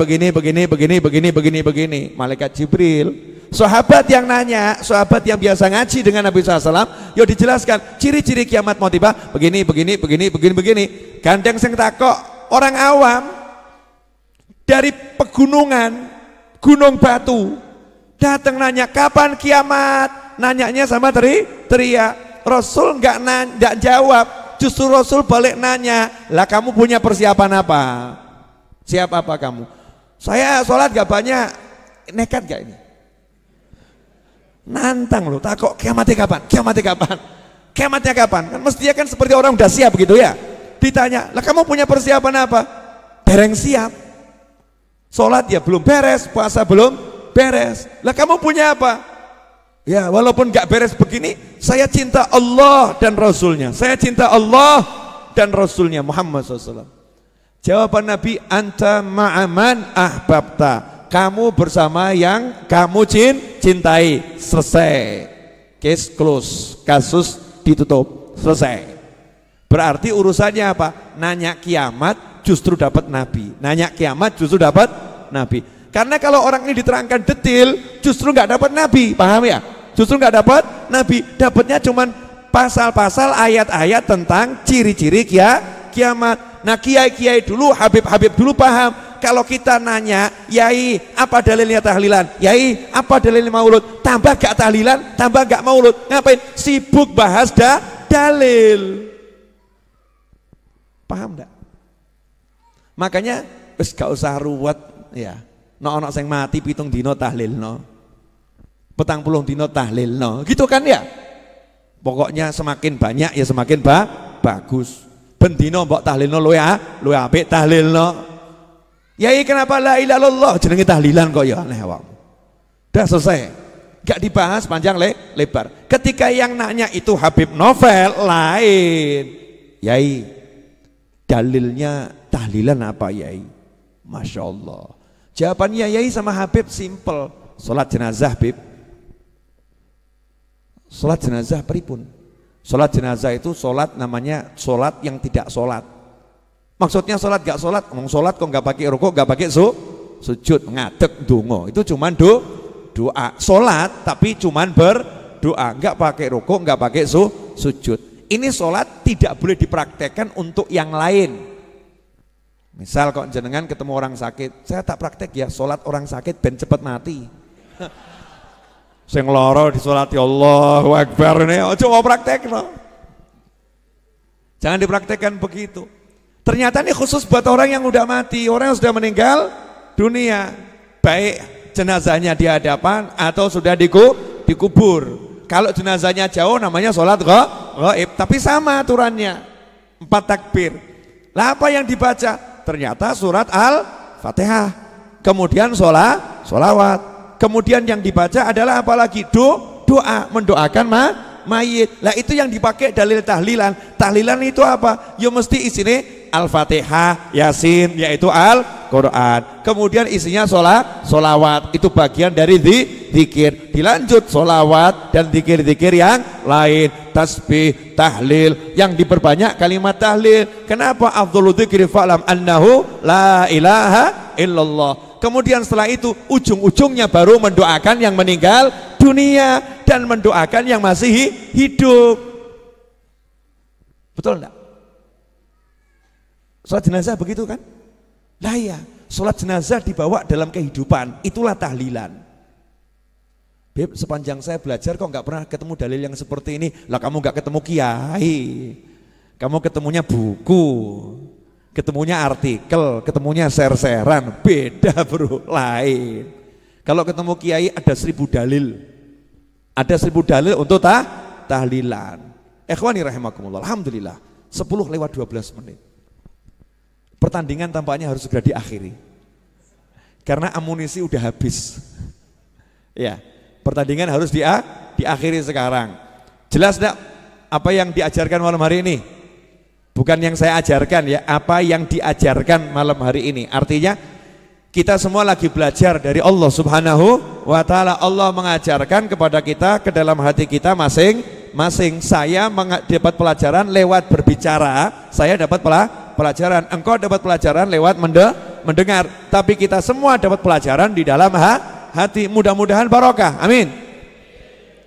Speaker 1: Malaikat Jibril. Sahabat yang nanya, sahabat yang biasa ngaji dengan Nabi SAW, yo dijelaskan ciri-ciri kiamat mau tiba begini. Gandeng sing takok orang awam dari pegunungan, gunung batu, datang nanya kapan kiamat, nanyanya sama teriak. Rasul nggak jawab, justru Rasul balik nanya, lah kamu punya persiapan apa? Siap apa kamu? Saya sholat gak banyak, nekat gak ini? Nantang loh, takut kiamatnya kapan? Kan mestinya kan seperti orang udah siap gitu ya. Ditanya, lah kamu punya persiapan apa? Dereng siap. Sholat ya belum beres, puasa belum beres. Lah kamu punya apa? Ya walaupun gak beres begini, saya cinta Allah dan Rasulnya. Saya cinta Allah dan Rasulnya Muhammad SAW. Jawaban Nabi, anta ma'aman ahbabta. Kamu bersama yang kamu cintai. Selesai. Case close. Kasus ditutup. Selesai. Berarti urusannya apa? Nanya kiamat justru dapat Nabi. Nanya kiamat justru dapat Nabi. Karena kalau orang ini diterangkan detail, justru nggak dapat Nabi. Paham ya? Justru nggak dapat Nabi. Dapatnya cuman pasal-pasal ayat-ayat tentang ciri-ciri kiamat. Nah kiai-kiai dulu, Habib-Habib dulu paham. Kalau kita nanya, Yai apa dalilnya tahlilan? Yai apa dalilnya maulud? Tambah gak tahlilan, tambah gak maulud. Ngapain? Sibuk bahas dalil. Paham enggak? Makanya wis gak usah ruwet ya. Ono sing mati 7 dina tahlilno. 40 dina tahlilno. Gitu kan ya? Pokoknya semakin banyak ya semakin bagus. Ben dina mbok tahlilno luwe apik tahlilno. Yai kenapa la ilaha illallah jenenge tahlilan kok ya aneh wong. Udah selesai. Gak dibahas panjang lebar. Ketika yang nanya itu Habib Novel lain. Yai dalilnya tahlilan apa Yai? Masya Allah. Jawabannya Yai sama Habib simple. Sholat jenazah Habib. Sholat jenazah pripun? Sholat jenazah itu sholat namanya sholat yang tidak sholat. Maksudnya sholat gak sholat, ngomong sholat kok gak pakai rukuk, gak pakai sujud, ngadeg donga. Itu cuman doa. Sholat tapi cuman berdoa, gak pakai rukuk, gak pakai sujud. Ini sholat tidak boleh dipraktekkan untuk yang lain. Misal kok jenengan ketemu orang sakit, saya tak praktek ya sholat orang sakit ben cepet mati. Sing loro disolati Allahu Akbar ini, ojo mau praktek no. Jangan dipraktekkan begitu. Ternyata ini khusus buat orang yang udah mati, orang yang sudah meninggal dunia, baik jenazahnya di hadapan atau sudah dikubur. Kalau jenazahnya jauh namanya sholat ghaib, tapi sama aturannya 4 takbir. Lah apa yang dibaca? Ternyata surat Al-Fatihah, kemudian sholawat, kemudian yang dibaca adalah apalagi doa, mendoakan mayit. Lah itu yang dipakai dalil tahlilan. Tahlilan itu apa? Ya mesti isinya Al-Fatihah, Yasin, yaitu Al-Quran. Kemudian isinya sholawat, itu bagian dari dikir, dilanjut sholawat dan dikir-dikir yang lain, tasbih, tahlil, yang diperbanyak kalimat tahlil. Kenapa? Afdhalu dzikri fa'lam annahu la ilaha illallah. Kemudian setelah itu ujung-ujungnya baru mendoakan yang meninggal dunia dan mendoakan yang masih hidup. Betul enggak? Salat jenazah begitu kan? Lah ya, salat jenazah dibawa dalam kehidupan, itulah tahlilan. Beb, sepanjang saya belajar kok nggak pernah ketemu dalil yang seperti ini. Lah kamu nggak ketemu kiai, kamu ketemunya buku, ketemunya artikel, ketemunya ser-seran, beda bro, lain. Kalau ketemu kiai ada 1000 dalil, ada 1000 dalil untuk tahlilan. Ikhwani rahimakumullah, alhamdulillah 10:12 menit. Pertandingan tampaknya harus segera diakhiri karena amunisi udah habis. Ya, pertandingan harus diakhiri sekarang. Jelas enggak apa yang diajarkan malam hari ini? Bukan yang saya ajarkan ya, apa yang diajarkan malam hari ini. Artinya kita semua lagi belajar dari Allah Subhanahu wa taala. Allah mengajarkan kepada kita ke dalam hati kita masing-masing. Saya dapat pelajaran lewat berbicara, saya dapat pelajaran, engkau dapat pelajaran lewat mendengar, tapi kita semua dapat pelajaran di dalam hati. Mudah-mudahan barokah, amin.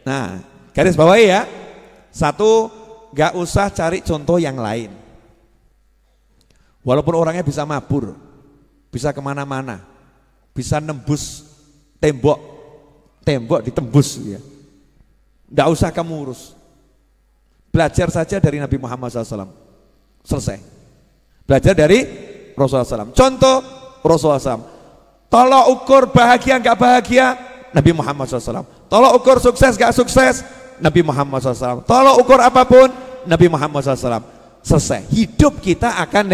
Speaker 1: Nah, garis bawahi ya. Satu, gak usah cari contoh yang lain. Walaupun orangnya bisa mabur, bisa kemana-mana, bisa nembus tembok ditembus ya. Gak usah kamu urus. Belajar saja dari Nabi Muhammad SAW. Selesai. Belajar dari Rasulullah SAW. Contoh Rasulullah SAW. Tolok ukur bahagia nggak bahagia, Nabi Muhammad SAW. Tolok ukur sukses nggak sukses, Nabi Muhammad SAW. Tolok ukur apapun, Nabi Muhammad SAW. Selesai. Hidup kita akan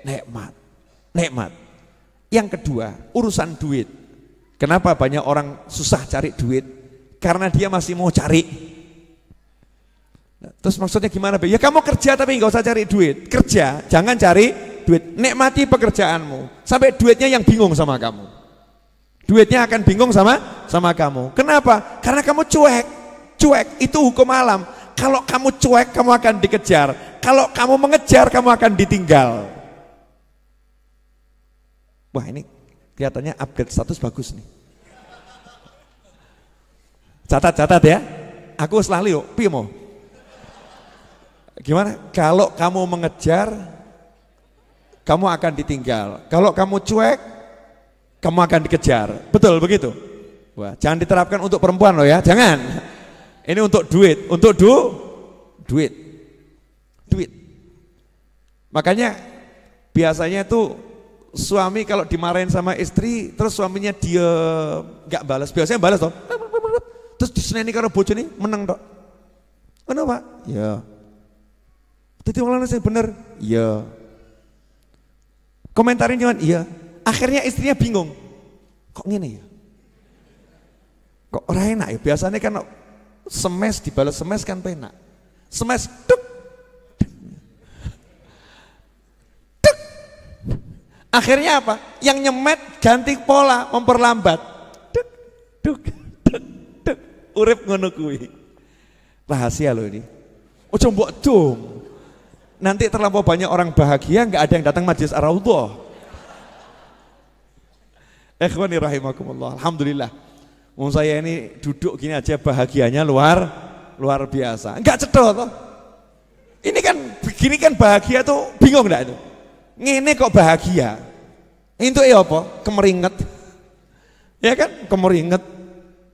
Speaker 1: nikmat. Yang kedua, urusan duit. Kenapa banyak orang susah cari duit? Karena dia masih mau cari. Terus maksudnya gimana? Ya kamu kerja tapi nggak usah cari duit. Kerja, jangan cari duit. Nikmati pekerjaanmu. Sampai duitnya yang bingung sama kamu. Duitnya akan bingung sama kamu. Kenapa? Karena kamu cuek. Cuek itu hukum alam. Kalau kamu cuek, kamu akan dikejar. Kalau kamu mengejar, kamu akan ditinggal. Wah, ini kelihatannya upgrade status bagus nih. Catat ya. Aku selalu piye mau? Gimana? Kalau kamu mengejar, kamu akan ditinggal. Kalau kamu cuek, kamu akan dikejar. Betul begitu? Wah, jangan diterapkan untuk perempuan loh ya, jangan. Ini untuk duit, untuk duit. Makanya biasanya tuh suami kalau dimarahin sama istri, terus suaminya dia nggak balas, biasanya balas toh. Terus diseneni karo bojone meneng tok. Kenapa? Ya. Dadi wong lanang sing bener. Iya. Komentarin cuman iya. Akhirnya istrinya bingung. Kok ngene ya? Kok ora enak ya? Biasanya kan semes dibalas semes kan penak. Semes tuk. Tuk. Akhirnya apa? Yang nyemet ganti pola, memperlambat. Tuk tuk tuk tuk. Urip ngono kuwi. Rahasia loh ini. Ojo mbok dom. Nanti terlampau banyak orang bahagia, nggak ada yang datang majelis ar-raudhah. Ikhwani rahimakumullah. Alhamdulillah. Wong saya ini duduk gini aja bahagianya luar biasa. Enggak cedok toh. Ini kan begini kan bahagia tuh bingung enggak itu? Ngene kok bahagia. Itu ya apa? Kemeringet. Ya kan? Kemeringet.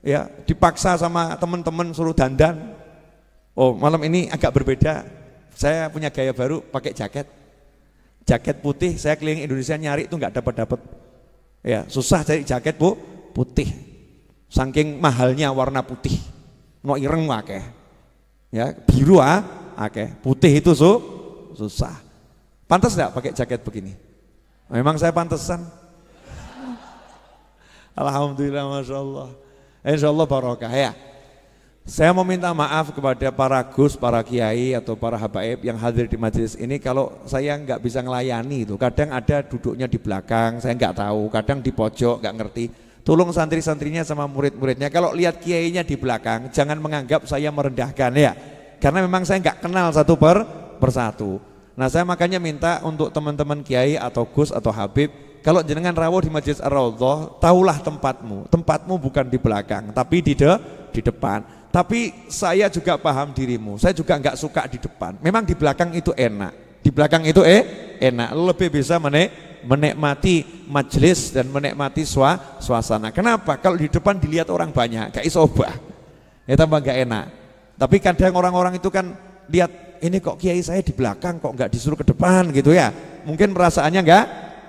Speaker 1: Ya, dipaksa sama teman-teman suruh dandan. Oh, malam ini agak berbeda. Saya punya gaya baru pakai jaket putih. Saya keliling Indonesia nyari itu nggak dapat. Ya susah cari jaket putih. Saking mahalnya warna putih. Mau ireng akeh. Ya biru akeh. Putih itu susah. Pantas nggak pakai jaket begini? Memang saya pantesan. Alhamdulillah, masya Allah. Insya Allah barokah ya. Saya mau minta maaf kepada para gus, para kiai atau para habaib yang hadir di majelis ini kalau saya nggak bisa ngelayani itu. Kadang ada duduknya di belakang, saya nggak tahu. Kadang di pojok, nggak ngerti. Tolong santri-santrinya sama murid-muridnya kalau lihat kiainya di belakang jangan menganggap saya merendahkan ya. Karena memang saya nggak kenal satu persatu. Nah saya makanya minta untuk teman-teman kiai atau Gus atau Habib, kalau jenengan rawuh di Masjid Ar-Raudhah, tahulah tempatmu. Tempatmu bukan di belakang, tapi di depan. Tapi saya juga paham dirimu. Saya juga nggak suka di depan. Memang di belakang itu enak. Di belakang itu enak. Lebih bisa menikmati majelis dan menikmati suasana. Kenapa? Kalau di depan dilihat orang banyak, kayak isobah. Ya tambah nggak enak. Tapi kadang orang-orang itu kan lihat ini kok kiai saya di belakang kok nggak disuruh ke depan gitu ya. Mungkin perasaannya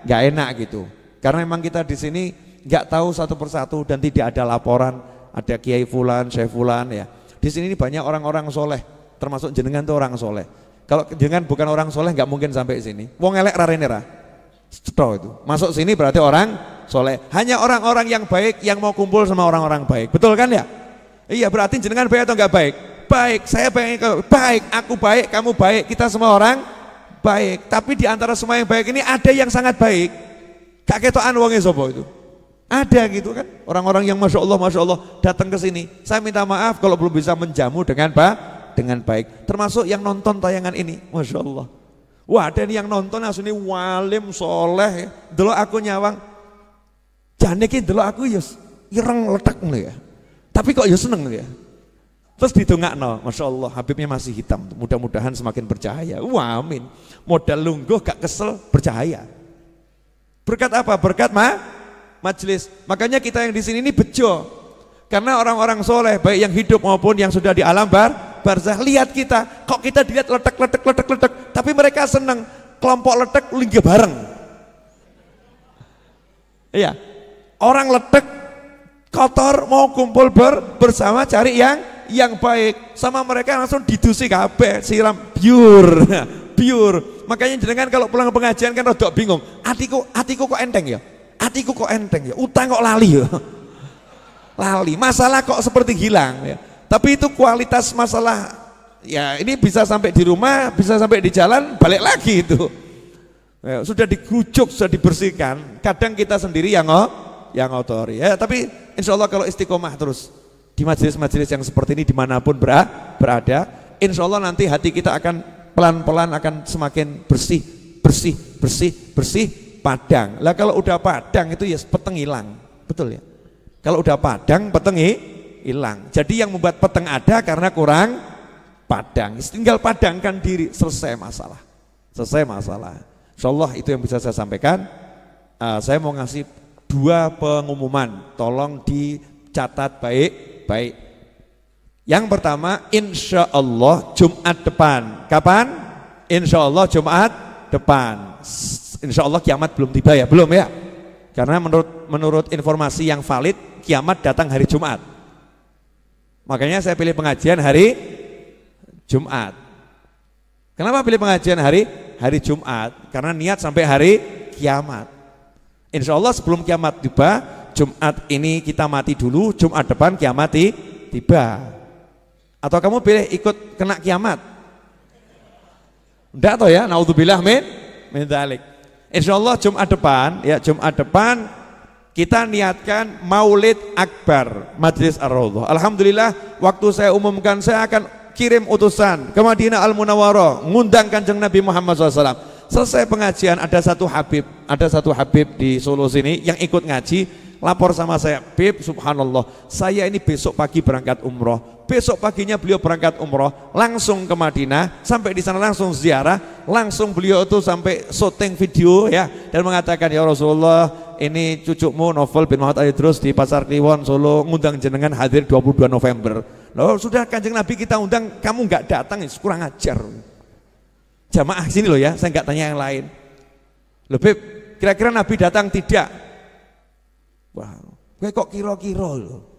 Speaker 1: nggak enak gitu. Karena memang kita di sini nggak tahu satu persatu dan tidak ada laporan ada kiai fulan, syekh fulan ya. Di sini banyak orang-orang soleh, termasuk jenengan tuh orang soleh. Kalau jenengan bukan orang soleh nggak mungkin sampai sini. Wong elek rarene ra. Ceto itu. Masuk sini berarti orang soleh. Hanya orang-orang yang baik yang mau kumpul sama orang-orang baik. Betul kan ya? Iya, berarti jenengan baik atau nggak baik? Baik, saya baik, aku baik, kamu baik, kita semua orang baik. Tapi di antara semua yang baik ini ada yang sangat baik. Gak ketokan wonge sapa itu. Ada gitu kan, orang-orang yang masya Allah datang ke sini. Saya minta maaf kalau belum bisa menjamu dengan baik. Termasuk yang nonton tayangan ini, masya Allah. Wah, ada yang nonton asune walim soleh, delok aku nyawang. Jane ki delok aku ya ireng letek ngono ya. Tapi kok ya seneng ya. Terus didongakno, masya Allah, Habibnya masih hitam. Mudah-mudahan semakin bercahaya. Wah, amin. Modal lungguh gak kesel bercahaya. Berkat apa? Berkat majelis. Makanya kita yang di sini ini bejo. Karena orang-orang soleh, baik yang hidup maupun yang sudah di alam barzah, lihat kita, kok kita dilihat letek, tapi mereka senang kelompok letek linggih bareng. Iya, orang letek kotor mau kumpul bersama cari yang baik, sama mereka langsung didusi kabeh, siram biur. Makanya jenengan kalau pulang pengajian kan rodok bingung, atiku kok enteng ya? Atiku kok enteng ya? Utang kok lali ya? Lali, masalah kok seperti hilang ya. Tapi itu kualitas masalah ya, ini bisa sampai di rumah, bisa sampai di jalan, balik lagi itu ya, sudah digujuk, sudah dibersihkan. Kadang kita sendiri yang ngotori ya, tapi insya Allah kalau istiqomah terus di majelis-majelis yang seperti ini dimanapun berada, insya Allah nanti hati kita akan pelan-pelan akan semakin bersih padang. Lah kalau udah padang itu ya peteng hilang, betul ya. Kalau udah padang peteng hilang. Jadi yang membuat peteng ada karena kurang padang. Tinggal padangkan diri, selesai masalah. Insya Allah itu yang bisa saya sampaikan. Saya mau ngasih 2 pengumuman, tolong dicatat baik-baik. Yang pertama, insya Allah Jumat depan. Kapan? Insya Allah Jumat depan. Insya Allah kiamat belum tiba ya, belum ya? Karena menurut informasi yang valid, kiamat datang hari Jumat. Makanya saya pilih pengajian hari Jumat. Kenapa pilih pengajian hari Jumat? Karena niat sampai hari kiamat. Insya Allah sebelum kiamat tiba, Jumat ini kita mati dulu, Jumat depan kiamat tiba. Atau kamu pilih ikut kena kiamat? Enggak toh ya, naudzubillah min dzalik. Insya Allah Jumat depan kita niatkan Maulid Akbar Majelis Ar-Raudhah. Alhamdulillah waktu saya umumkan saya akan kirim utusan ke Madinah Al-Munawwarah ngundang Kanjeng Nabi Muhammad SAW. Selesai pengajian ada satu Habib di Solo sini yang ikut ngaji, lapor sama saya, Bib, subhanallah, saya ini besok pagi berangkat umroh. Besok paginya beliau berangkat umroh, langsung ke Madinah, sampai di sana langsung ziarah, langsung beliau itu sampai syuting video ya, dan mengatakan, ya Rasulullah, ini cucumu Novel bin Muhammad Ali Idrus di Pasar Kliwon Solo ngundang jenengan hadir 22 November. Loh sudah Kanjeng Nabi kita undang, kamu nggak datang, kurang ajar. Jamaah sini loh ya, saya nggak tanya yang lain. Loh Bib, kira-kira Nabi datang tidak? Wah, gue kok kira-kira loh.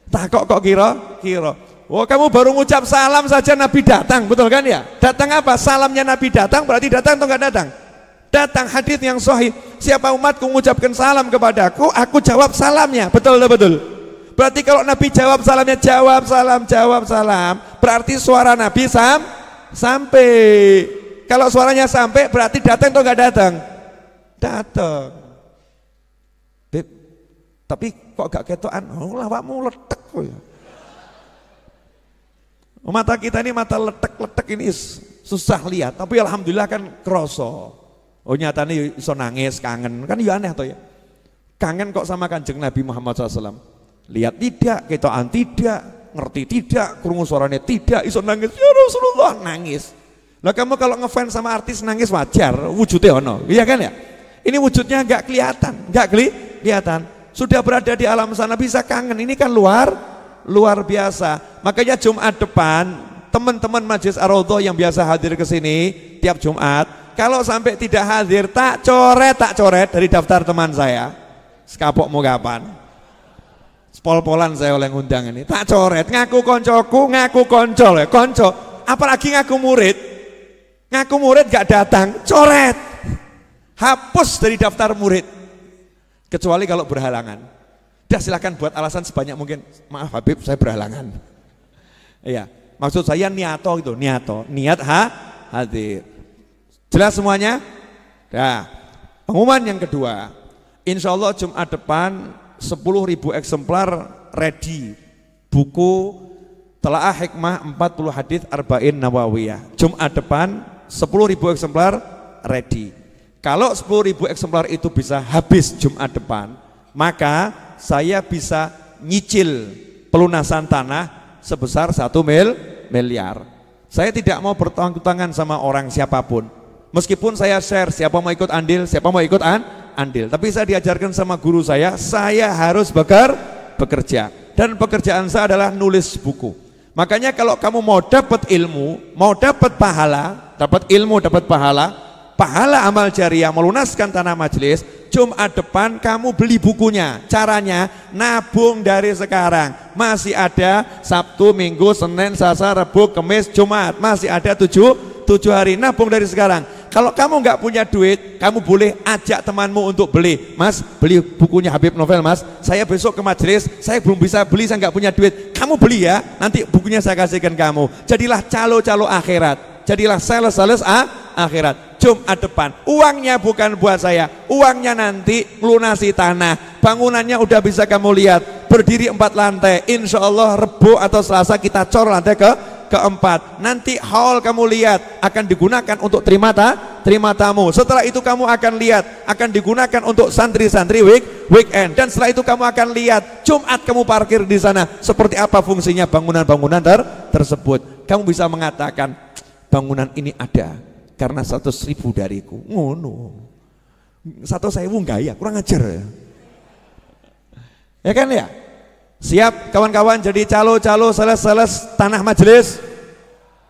Speaker 1: Tak kok kira-kira. Oh kamu baru ngucap salam saja Nabi datang, betul kan ya? Datang apa? Salamnya Nabi datang berarti datang atau nggak datang? Datang. Hadits yang sahih. Siapa umatku mengucapkan salam kepadaku, aku jawab salamnya. Betul atau betul? Berarti kalau Nabi jawab salamnya, jawab salam. Berarti suara Nabi sampai. Kalau suaranya sampai berarti datang atau nggak datang? Datang. Tapi kok gak ketokan, oh lawakmu letek kok ya. Mata kita ini mata letek-letek ini susah lihat, tapi alhamdulillah kan kroso. Oh nyatanya iso nangis, kangen, kan ya aneh toh ya. Kangen kok sama Kanjeng Nabi Muhammad SAW. Lihat tidak, ketokan tidak, ngerti tidak, krungu suaranya tidak, iso nangis, ya Rasulullah nangis. Lah kamu kalau ngefans sama artis nangis wajar, wujudnya ono, iya kan ya? Ini wujudnya nggak kelihatan, nggak kelihatan. Sudah berada di alam sana bisa kangen, ini kan luar biasa. Makanya Jumat depan teman-teman Majelis Ar-Raudhah yang biasa hadir ke sini tiap Jumat, kalau sampai tidak hadir tak coret dari daftar teman saya. Sekapok mau kapan? Pol-polan saya oleh ngundang ini. Tak coret, ngaku koncoku, ngaku koncol ya, konco. Apalagi ngaku murid gak datang, coret. Hapus dari daftar murid. Kecuali kalau berhalangan. Dah silakan buat alasan sebanyak mungkin. Maaf Habib, saya berhalangan. Iya, maksud saya niat hadir. Jelas semuanya? Nah, pengumuman yang kedua. Insya Allah Jumat depan 10.000 eksemplar ready. Buku Telaah Hikmah 40 Hadis Arba'in Nawawiyah. Jumat depan 10.000 eksemplar ready. Kalau 10.000 eksemplar itu bisa habis Jumat depan, maka saya bisa nyicil pelunasan tanah sebesar 1 miliar. Saya tidak mau bertanggung-tangan sama orang siapapun. Meskipun saya share, siapa mau ikut andil, siapa mau ikut andil. Tapi saya diajarkan sama guru saya harus bekerja. Dan pekerjaan saya adalah nulis buku. Makanya kalau kamu mau dapat ilmu, mau dapat pahala, dapat ilmu, dapat pahala amal jariah melunaskan tanah majelis, Jumat depan kamu beli bukunya. Caranya nabung dari sekarang. Masih ada Sabtu, Minggu, Senin, Selasa, Rabu, Kamis, Jumat. Masih ada 7 hari, nabung dari sekarang. Kalau kamu nggak punya duit, kamu boleh ajak temanmu untuk beli. Mas, beli bukunya Habib Novel mas. Saya besok ke majelis, saya belum bisa beli, saya nggak punya duit. Kamu beli ya, nanti bukunya saya kasihkan kamu. Jadilah calo-calo akhirat. Jadilah sales akhirat. Jumat depan, uangnya bukan buat saya, uangnya nanti melunasi tanah. Bangunannya udah bisa kamu lihat, berdiri 4 lantai. Insya Allah Rebo atau Selasa kita cor lantai keempat. Nanti hall kamu lihat akan digunakan untuk terima tamu. Setelah itu kamu akan lihat akan digunakan untuk santri-santri weekend. Dan setelah itu kamu akan lihat Jumat kamu parkir di sana seperti apa fungsinya bangunan-bangunan tersebut. Kamu bisa mengatakan bangunan ini ada karena 100.000 dariku. Ngono. 100.000 enggak ya, kurang ajar ya. Ya kan ya? Siap kawan-kawan jadi calo-calo sales tanah majelis?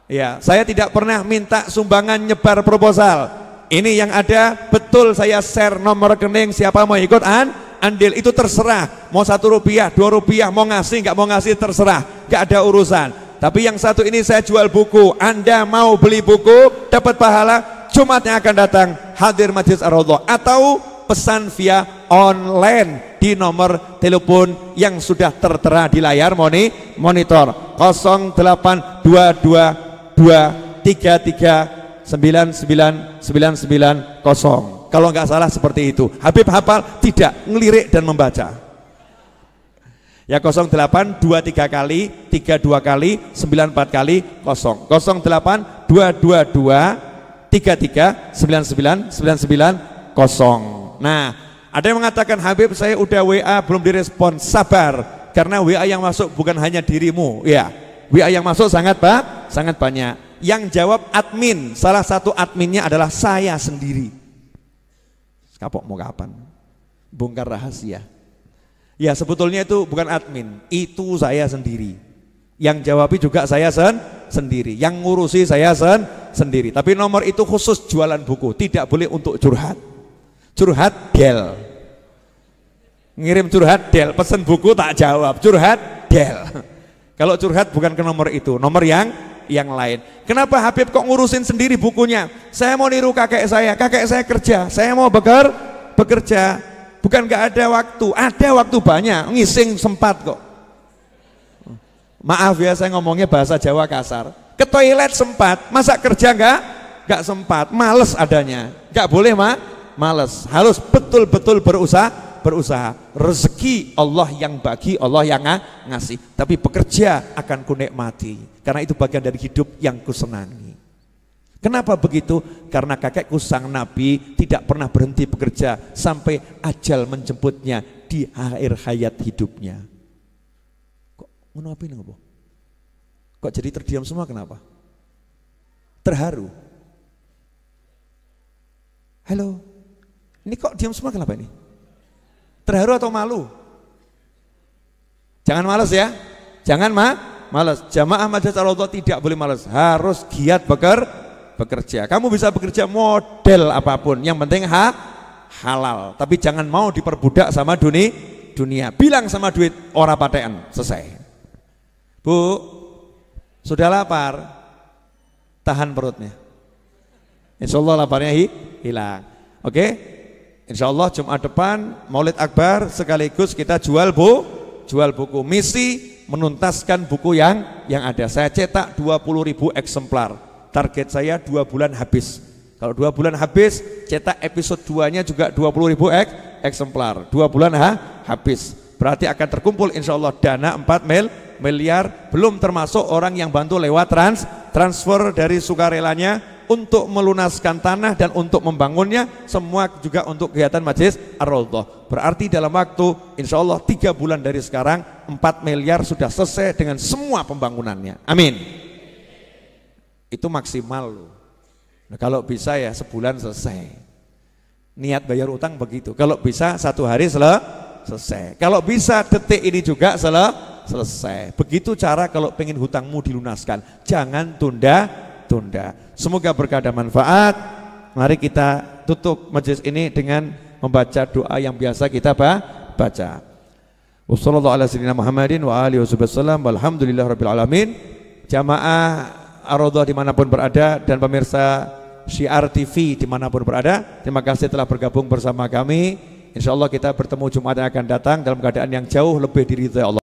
Speaker 1: Ya, saya tidak pernah minta sumbangan nyebar proposal. Ini yang ada betul saya share nomor rekening, siapa mau ikut andil itu terserah. Mau 1 rupiah, 2 rupiah, mau ngasih nggak mau ngasih terserah, nggak ada urusan. Tapi yang satu ini saya jual buku. Anda mau beli buku dapat pahala, Jumatnya akan datang hadir Majelis Ar-Raudhah atau pesan via online di nomor telepon yang sudah tertera di layar monitor 082223399990. Kalau nggak salah seperti itu. Habib hafal tidak, ngelirik dan membaca. Ya 0823 kali 32 kali 94 kali 0 082233999990. Nah, ada yang mengatakan Habib saya udah WA belum direspon. Sabar, karena WA yang masuk bukan hanya dirimu ya. WA yang masuk sangat banyak. Yang jawab admin, salah satu adminnya adalah saya sendiri. Kapok mau kapan? Bongkar rahasia. Ya sebetulnya itu bukan admin, itu saya sendiri. Yang jawabi juga saya sendiri, yang ngurusi saya sendiri. Tapi nomor itu khusus jualan buku, tidak boleh untuk curhat. Curhat del, ngirim curhat del, pesen buku tak jawab, curhat del. Kalau curhat bukan ke nomor itu, nomor yang lain. Kenapa Habib kok ngurusin sendiri bukunya? Saya mau niru kakek saya kerja, saya mau bekerja. Bukan nggak ada waktu banyak, ngising sempat kok. Maaf ya saya ngomongnya bahasa Jawa kasar. Ke toilet sempat, masa kerja nggak sempat, males adanya. Nggak boleh males, harus betul-betul berusaha. berusaha. Rezeki Allah yang bagi, Allah yang ngasih. Tapi bekerja akan kunikmati, karena itu bagian dari hidup yang kusenangi. Kenapa begitu? Karena kakekku sang Nabi tidak pernah berhenti bekerja sampai ajal menjemputnya di akhir hayat hidupnya. Kok menapa ini? Kok jadi terdiam semua, kenapa? Terharu. Halo, ini kok diam semua, kenapa ini? Terharu atau malu? Jangan malas ya, jangan malas. Jamaah Majelis Ar-Raudhah tidak boleh malas, harus giat bekerja. Kamu bisa bekerja model apapun, yang penting halal. Tapi jangan mau diperbudak sama dunia. Bilang sama duit, ora patean, selesai. Bu, sudah lapar, tahan perutnya. Insya Allah laparnya hilang. Oke? Insya Allah Jumat depan Maulid Akbar, sekaligus kita jual buku. Misi menuntaskan buku yang ada. Saya cetak 20.000 eksemplar. Target saya 2 bulan habis. Kalau 2 bulan habis, cetak episode 2-nya juga 20.000 eksemplar. 2 bulan habis. Berarti akan terkumpul insya Allah dana 4 miliar, belum termasuk orang yang bantu lewat transfer dari sukarelanya untuk melunaskan tanah dan untuk membangunnya, semua juga untuk kegiatan Majelis Ar-Raudhah. Berarti dalam waktu insya Allah 3 bulan dari sekarang 4 miliar sudah selesai dengan semua pembangunannya. Amin. Itu maksimal loh. Nah, kalau bisa ya sebulan selesai. Niat bayar utang begitu. Kalau bisa 1 hari selesai. Kalau bisa detik ini juga selesai. Begitu cara kalau pengen hutangmu dilunaskan. Jangan tunda. Semoga berkah dan manfaat. Mari kita tutup majelis ini dengan membaca doa yang biasa kita baca. Wassallallahu ala sayyidina Muhammadin wa alihi wasallam. Walhamdulillahirabbil alamin. Jamaah Ar-Raudhah dimanapun berada dan pemirsa Syiar TV dimanapun berada, terima kasih telah bergabung bersama kami. Insya Allah kita bertemu Jumat yang akan datang dalam keadaan yang jauh lebih diridhai Allah.